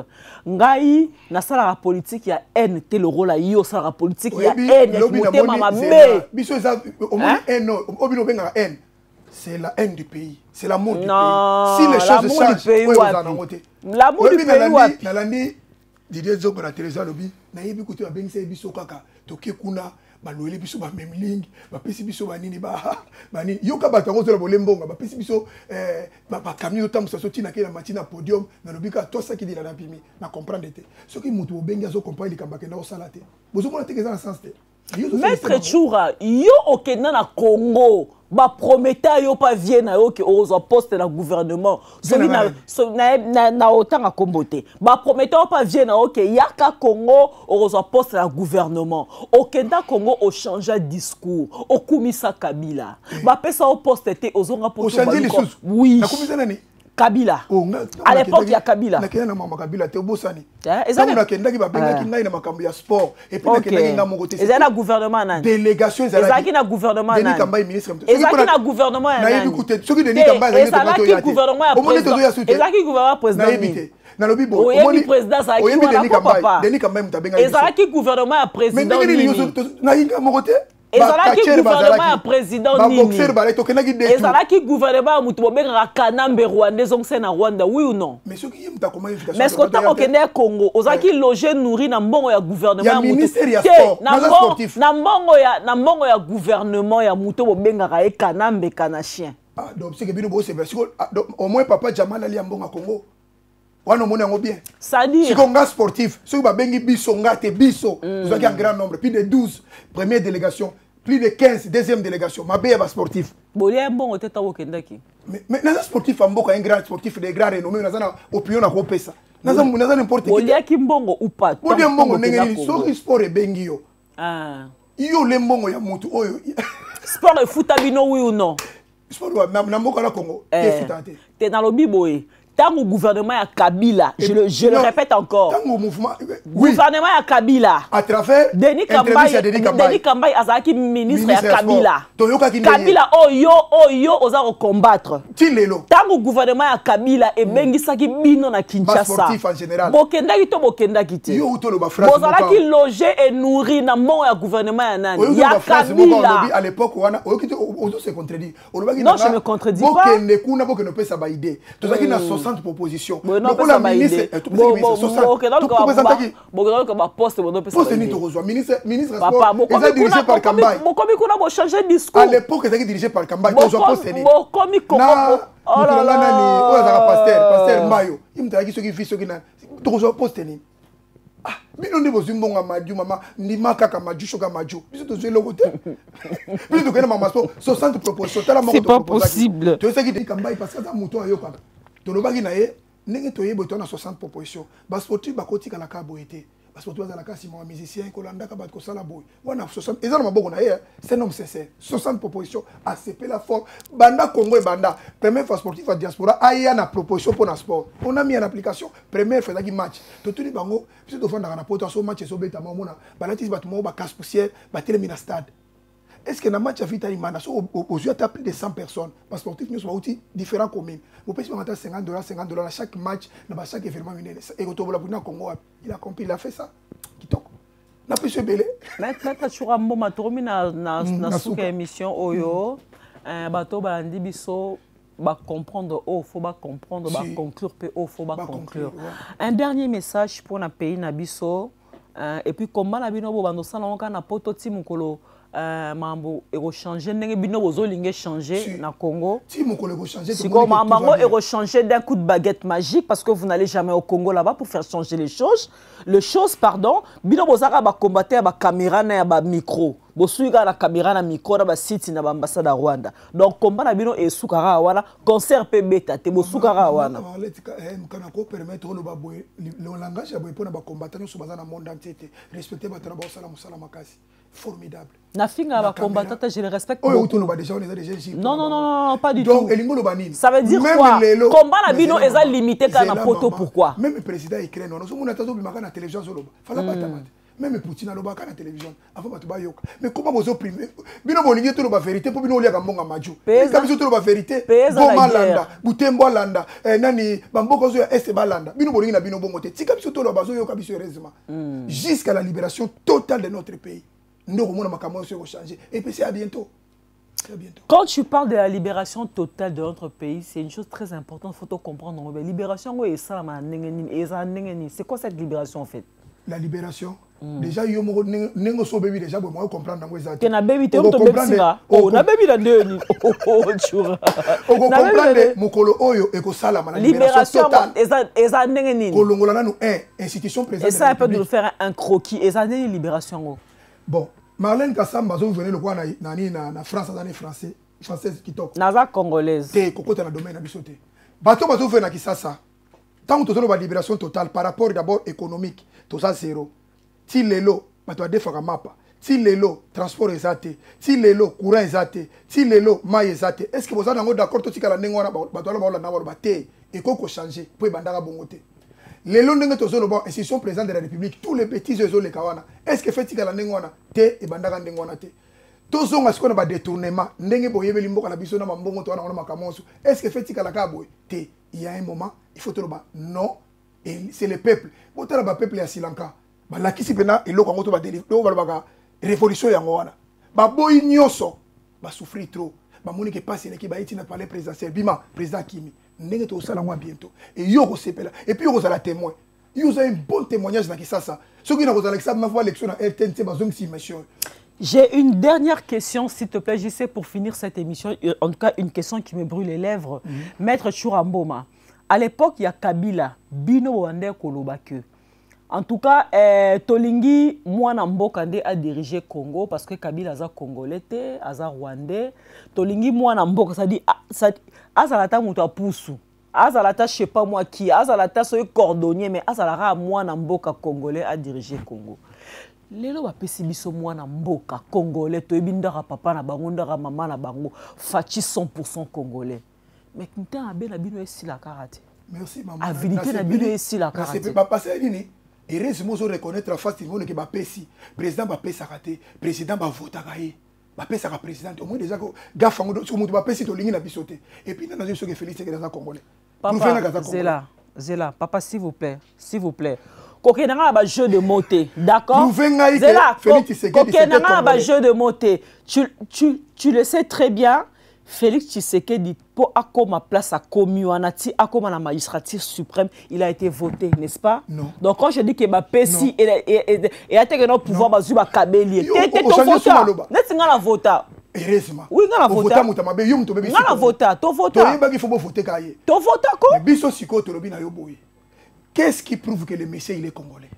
ngai na sala la politique ya haine te le rôle yo sala la politique ya haine ya mama be biso ça au moins haine obino benga haine c'est la haine du pays c'est l'amour du pays si les choses changent l'amour du pays nalandi Didier Zogo na Teresa lobi na yebi kutu abengisa biso kaka toke kuna baloyeli biso ba memling ba pesi biso ba nini yoka batango to la bolembonga ba pesi biso ba camion tam so tina ke na matina podium na lobika to ça qui dit la pimi na comprendre te ce qui mutu obenga zo comprendre likamba ke na osala te bozo mona te ke za sens te Maître Choura yo okenda na Congo ba prometteur yo pa vie na yo ke ozo poste na gouvernement na otanga kombote ba prometteur pa vie na yo ke yaka Congo ozo poste na gouvernement okenda Congo o changer discours okumisa Kabila ba pesa o poste te ozonga poste oui na kumisa nani Kabila à l'époque il y a Kabila na kena mama Kabila te obosani ezana na kenda ki ba benga ki ngai na makambo ya sport et puis na kenda nga moko te ezana gouvernement nani délégation ezaki na gouvernement nani Denis Kamba ministre ezaki na gouvernement nani na yebi kuté soki Denis Kamba ezaki gouvernement ya président ezaki gouvernement président na yebi te na lobi bo omoni président ça qui wana Denis Kamba mutabenga ezaki gouvernement ya président na yinga moko te ezalaki gouvernement ya président nini ezalaki gouvernement ya mutu bobengaka kanambe rwanda ezongise na Rwanda oui ou non mais ce que ntango okende ya Congo ozalaki loge nourri na mbongo ya gouvernement ya mutu na mbongo ya gouvernement ya mutu bobengaka ye kanambe kana chien donc c'est que bino bo c'est parce que au moins papa Jamal ali ambonga Congo wana mona ngo bien c'est-à-dire si konga sportif ceux ba bengi biso ngate biso vous avez un grand nombre plus de 12 première délégation plus de 15 deuxième délégation mabe ba sportif bolia mbongo teta wokendaki mais naza sportif amboka un grand sportif de grand renommé naza na opinion na ko pesa naza n'importe qui bolia ki mbongo ou pas bolia mbongo ndenge so sport e bengi yo yo le mbongo ya mutu oyo sport e futa bino oui ou non sport na mboka na Congo e futa te te na lobi boye tant au gouvernement ya Kabila je le répète encore tant au mouvement gouvernement ya Kabila à travers Denis Kambaye azaki ministre ya Kabila Kabila oyo oza ko combattre tilelo tant au gouvernement ya Kabila e bengisaki bino na Kinshasa sportif en général bokendaki te yo to lo ba phrase bozalaki logé et nourri na mbongo ya gouvernement ya nani ya Kabila à l'époque wana ozo se contredit non je me contredis pas bokende kuna bokende pesa ba idée tozaki na 60 propositions donc la ministre poste ni to ministre sport est dirigé par Kambaye bokomi kuna bo changer discours à l'époque est dirigé par Kambaye to poste ni bokomi ko oh là là nani oza pasteur Mayo imtaki soki fi soki na to poste ni ah bino ndi bozimbonga maju mama ndima kaka maju shoka maju biso to zelo côté biso to kena mama 60 propositions tala moko c'est pas possible to saki de Kambaye parce que za muto ayo kaka to lobaki na ye ndenge to yebo to na 60 propositions ba sportif ba kotika la ka boité ba sportif za la ka sima musicien ko landa ka ba ko sala boy wana 60 ezana maboko na ye c'est un homme sincère 60 propositions ACP la forme banda Congo et banda première fois sportif à diaspora aya na proposition pour na sport on a mis en application première fois qui match to tuni bango biso to fanda na poto so match so beta mona balati ba tumo ba casse poussière ba télé mina stade. Est-ce que dans le match à Vita Imana, aux yeux de plus de 100 personnes, parce que les sportifs sont aussi différents communes. Vous pouvez mettre $50 à chaque match, dans chaque événement. Et quand on va au Congo, il a compris, il a fait ça. On a pu se belé. Maintenant, tu as un bon matromi na émission Oyo, bateau bandi biso ba comprendre faut ba comprendre ba conclure faut ba conclure. Un dernier message pour na pays na biso et puis comment na bino bo bando sala on na poto timukolo mambo ero changer ndenge bino bozolinge changer na Congo si mon collègue changer si comme mambo ero changer d'un coup de baguette magique parce que vous n'allez jamais au Congo là-bas pour faire changer les choses pardon bino bozaka ba combattre ba caméra na ba micro bosuika na caméra na micro na ba site na ba ambassade à Rwanda donc combat na bino esukara wana concert pe beta te bosukara wana kana ko permettre le langage ya boy pour na ba combattre so bazana monde entier respecter ba tana ba sala musala makasi formidable. Na finga ba combattant, je les respecte. Oh, non, pas du tout. Ça veut dire quoi? Combat na bino eza limité kana poto pourquoi? Même le président ukrainien, on a tazo bimaka na télévision solo. Fala pas tamate. Même Poutine a lobaka na télévision. Avant ba tuba yoka. Mais comment vous opprimez? Bino bolingi to lo ba vérité pour bino liaka mbonga maju. Comme biso to lo ba vérité. Goma landa, Butembo landa, nani bamboko zo ya est balanda. Bino bolingi na bino bongo te. Tika biso to lo ba zo yoka biso heureusement. Jusqu'à la libération totale de notre pays. Et puis c'est à bientôt. Quand tu parles de la libération totale de notre pays, c'est une chose très importante, il faut comprendre. La libération, c'est quoi cette libération en fait? La libération déjà, il y a déjà comprendre. Tu as baby, tu as libération et ça peut nous faire un croquis. Et ça, libération. Bon, Marlène Kassamba, vous venez le voir na France, dans français qui top. Naza congolaise. Té kokota na domaine na bisoté. Bato bato venir na Kisasa. Tant que la libération totale par rapport d'abord économique, tout ça zéro. Ti lelo, bato adefaka mapa. Ti lelo, transport exaté. Ti lelo, courant exaté. Ti lelo, maille exaté. Est-ce que vous êtes d'accord tout tika la ndengwana bato la na ba té et koko changer pour bandara bongoté. Les longues tozono institution président de la République tous les petits oiseaux les kawana est-ce que fait la ndengwana te et bandaka ndengwana te tozonga sikona ba détournement ndenge boyebeli mboka na biso na mbongo to na makamonso est-ce que fait la kabo te il y a un moment il faut troba non et c'est le peuple botala ba peuple ya Sri Lanka ba lakisi pena eloko ngoto ba délivrer ba révolution yango wana ba boy nyoso ba souffrir trop ba moni que passe ne ki ba iti na palais présidentiel bima président Kimi ndenge to sala moi bientôt et yo ko sepela et puis yo ko sala témoin yo a un bon témoignage na Kisasa ceux qui na ko sala ça ma fois élection na RTNC bazong si mission J'ai une dernière question, s'il te plaît, j'essaie pour finir cette émission. En tout cas, une question qui me brûle les lèvres. Maître Churamboma, à l'époque, il y a Kabila, Bino Wande Kolobake. En tout cas, Tolingi, moi, Nambokande a dirigé Congo parce que Kabila a Congolais, a Rwandais. Tolingi, moi, Nambok, ça dit, Azalata Mouta Poussou. Azalata, je ne sais pas moi qui, Azalata, c'est cordonnier, mais Azalata, moi, Namboka Congolais a dirigé Congo. Lelo bapesi biso mwana mboka congolais to ebindaka papa na bango ndaka mama na bango fachi 100% congolais mais kinta abena bino esila karate merci maman a vérité na bino esila karate c'est pas passé nini et heureusement zo reconnaître facilement que bapesi président bapesa raté président ba votaka ye bapesa ka président au moins déjà gafa ngo so mutu bapesi to lingi na bisoté et puis na zo que Félix que dans congolais papa Zela papa s'il vous plaît Kokenanga ba jeu de mots, d'accord? Zela, Kokenanga ba jeu de mots. Tu le sais très bien. Félix Tshisekedi pour akoma place à Komuanati, akoma la magistrature suprême, il a été voté, n'est-ce pas? Non. Donc quand je dis que ma Pessi et a été notre pouvoir bazuba kabeli. T'es ton voteur. N'est-ce pas la vota? Heureusement. Oui, on a voté. On a voté. Ton voteur. Il faut voter. Ton voteur quoi? Biso siko to lobina yo boy. Qu'est-ce qui prouve que le monsieur il est congolais?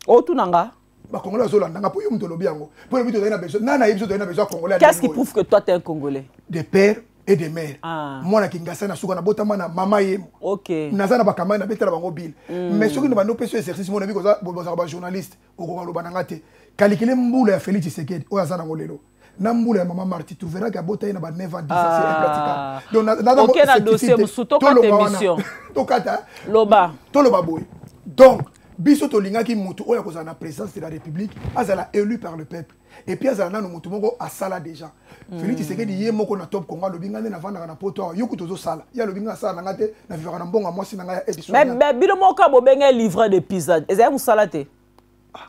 Oh tout nanga. Ba congolais zo landa pour yum to lobiango. Pour le but de na besoin. Nana yebso de na besoin congolais. Qu'est-ce qui prouve que toi tu es un congolais? Des pères et des mères. Ah. Moi na kingasa na suka na botama na mama yemo. OK. Naza na bakama na betela bango bill. Mais ce que nous va nous pèse exercice mon ami ko za ba journaliste o ko loba na ngate. Calculer mbula ya Félix Tshisekedi o azana ngolelo. Nambula ya maman Marti tu verras que bota ina ba 9 ans 10 ans c'est impraticable. Donc na OK na dossier musuto ka émission. Tokata. Loba. To loba boy. Donc biso to linga ki mutu oya ko na présidence de la République azala élu par le peuple et puis azala na mutu moko asala déjà. Félix Tshisekedi ye moko na top Congo lobinga na vanda na poto yoku tozo sala. Ya lobinga sala na ngate na vivra na mbonga mwasi na nga ya Edison. Mais bino moko bobenga livre de pizza. Ezaya musala te.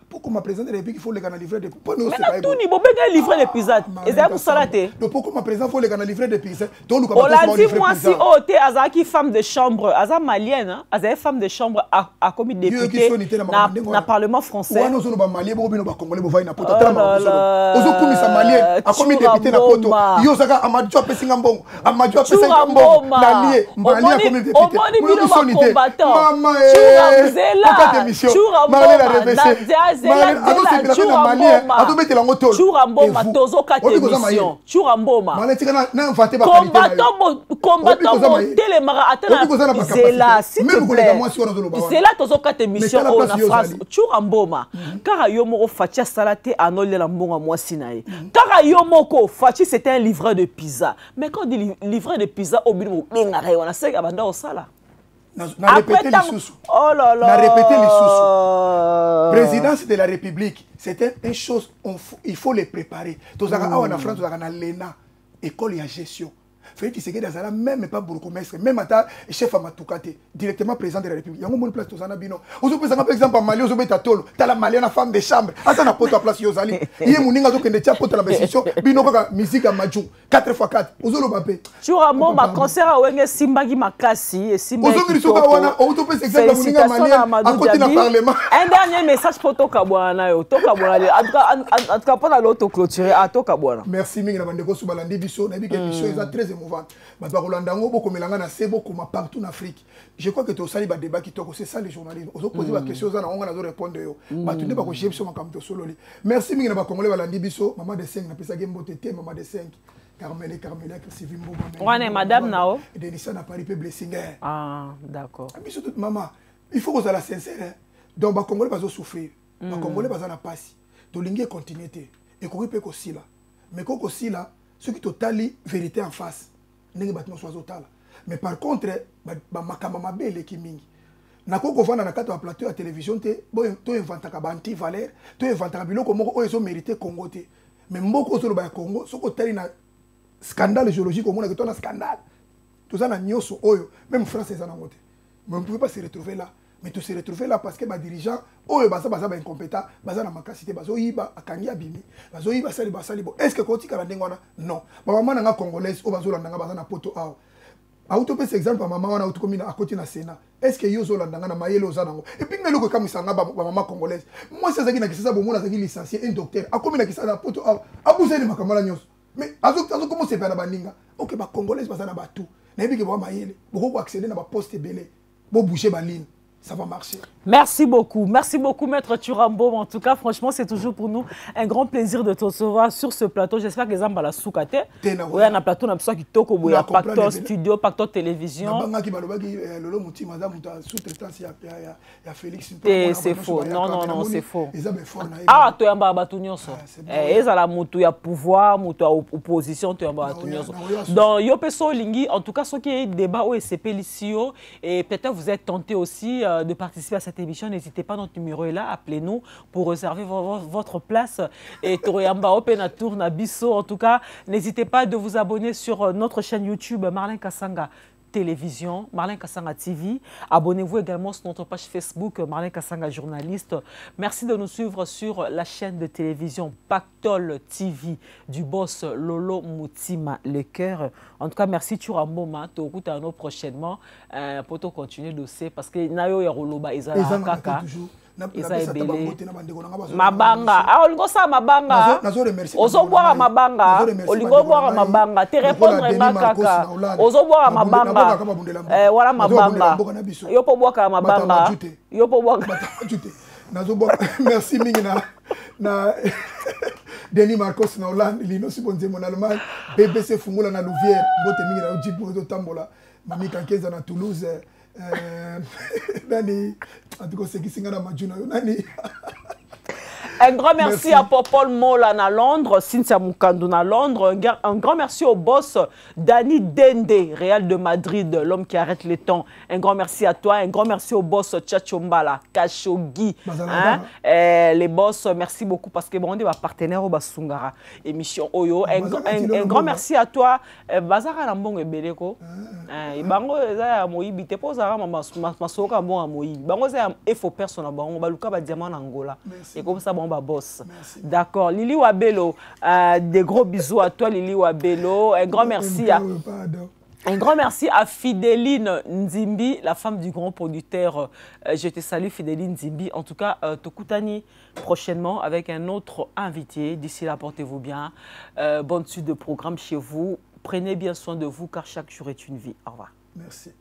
Pourquoi ma présidente de la République il faut les canaux livrer de pizza? Mais tout ni bobenga livre de pizza. Ezaya musala te. Donc pourquoi ma présidente faut les canaux livrer de pizza? Donc nous on l'a dit moi si ote azaki femme de chambre, aza malienne, hein? Azaya femme de chambre a commis député na parlement français. Ouais, nous sommes ba malien bo bino ba congolais bo vai na poto tala ma. Ozo komisa malien a commis député na poto. Yo saka amadjo pesinga mbongo. Amadjo pesinga mbongo. Na lié malien a commis député. Nous sommes combattants. Maman eh. Émission. Malien la réveillé. Combattant télémara atteint Zela s'il te plaît. Zela tozoka émission en France Churamboma car yomoko fachi salate anole la mbonga mwasi nae car yomoko fachi c'était un livreur de pizza mais quand dit livreur de pizza au bino bengare wana seka banda osala. Na répété les sous. Oh là là. Na répété les sous. Présidence de la République, c'était une chose, il faut les préparer. Tous en France, on a l'ENA, école et gestion. Félix Tshisekedi azala même pas bourgmestre, même ata chef à Matoukate, directement président de la République. Yango mon place tozana bino. Ozo pesa par exemple Mali ozo beta tolo, tala Mali na femme de chambre. Ata na poto place yozali. Yé muninga zo kende tia poto la bédition, bino kaka musique à Majou, 4x4. Ozo lo bapé. Churamo ma concert a wenge simbagi makasi et simba. Ozo ngiri soka wana, ozo pesa exemple muninga Mali à côté na parlement. Un dernier message pour Toka Bwana yo, Toka Bwana. En tout cas pas l'auto clôturer à Toka Bwana. Merci mingi na bandeko subalandi biso, na bi que émission est très émouvante. Partout en Afrique. Je crois que tu as aussi des débats qui sont c'est ça les journalistes. Vous posez des questions, on a répondre. Merci mille na Congolais balandi biso, maman de 5 na pesa gembo tete, maman de 5. Carmela, Sylvie Mboma. On est madame nao. Denisa na Paris Peuple Singer. Ah, d'accord. Biso toute maman, il faut qu'on soit sincère. Donc ba Congolais bazo souffrir. Ba Congolais bazo na passe. To lingue continuité. Et qu'on peut aussi là. Mais qu'on aussi là, ceux qui totali vérité en face. Mais par contre, makama belle qui mingi. Na ko vanda na kata plateau à télévision te, to inventaka ba anti-valeur, to inventaka biloko moko oyo zo mérité Congo te. Mais mboko zo ba Congo, soko tali na scandale géologique au monde que to na scandale. Tout ça na nyoso oyo, même France ça na ngote. Mais on ne pouvait pas se retrouver là. Mais tu se retrouves là parce que les dirigeants, eux, baza incompétents, baza na makasité, bazo yiba akangi abimi, bazo yiba sali bo. Est-ce que quand tu as ndengwana? Non. Maman nanga congolaise, o bazo la nanga baza na poto ao. autopé c'est exemple maman wana autokomi à côté na Sénat. Est-ce que yozo landanga na mayele ozanango? Et puis ngelo ko kamisanga ba maman congolaise. Moi ça zaki na kisasa bo mona zaki licencié un docteur. Akomi na kisasa na poto abuseni makamala nyos. Mais azo comment c'est pas na baninga? OK ba congolaise bazana ba tout. Na yebi ke ba mayele. Boko accéder na ba poste belé. Bo bouger ba ligne. Ça va marcher. Merci beaucoup, Maître Turambo. En tout cas, franchement, c'est toujours pour nous un grand plaisir de te recevoir sur ce plateau. J'espère que les gens la soukate. Oui, on a plateau, on a besoin qui toque au Pactor Studio, Pactor Télévision. C'est faux. Non, c'est faux. Ah, tu es un babatunyoso. Et ça la moutou ya pouvoir, moutou ya opposition, tu es un babatunyoso. Donc, yo peso lingi. En tout cas, ce qui est débat au SCP Licio et peut-être vous êtes tenté aussi de participer à cette émission, n'hésitez pas, notre numéro est là, appelez-nous pour réserver votre place. Et Toriamba Open Tour Nabiso, en tout cas, n'hésitez pas de vous abonner sur notre chaîne YouTube Marlin Kassanga Télévision, Marlin Kassanga TV. Abonnez-vous également sur notre page Facebook Marlin Kassanga Journaliste. Merci de nous suivre sur la chaîne de télévision Pactol TV du boss Lolo Moutima Le Cœur. En tout cas, merci Turambo Ma. Te retrouvons prochainement pour te continuer de dossier parce que Nayo Yaroloba Isala Kaka. Mabanga, olingo sa mabanga. Ozo boire mabanga. Olingo boire mabanga. Te répondre kaka. Ozo boire mabanga. Voilà mabanga. Yo po boire mabanga. Yo po boire. Nazo boire. Merci mingina. Na Denis Marcos na Hollande, Lino Sibonze mon Allemagne, BBC Fungula na Louvière, bote mingina ojipo to tambola. Mami Kankeza na Toulouse. Nani, en tout cas, c'est qui s'engage à Majuna. Nani. Un grand merci à Popol Mola à Londres, Cynthia Mukandou à Londres. Un grand merci au boss Dani Dende, Real de Madrid, l'homme qui arrête les temps. Un grand merci à toi. Un grand merci au boss Tchachombala, Khashoggi. Hein? Les boss, merci beaucoup parce que bon, on est partenaire au Basungara émission Oyo. Un grand merci à toi. Bazara Lambong et Beleko. Bango za moyibi te posara masoka bon à moyibi. Bango za efo personne bango baluka ba diamant Angola. Et comme ça bon ba boss. D'accord. Lili Wabelo, des gros bisous à toi Lili Wabelo. Un grand merci à Fidéline Nzimbi, la femme du grand producteur. Je te salue Fidéline Nzimbi. En tout cas, Tokutani prochainement avec un autre invité. D'ici là, portez-vous bien. Bonne suite de programme chez vous. Prenez bien soin de vous car chaque jour est une vie. Au revoir. Merci.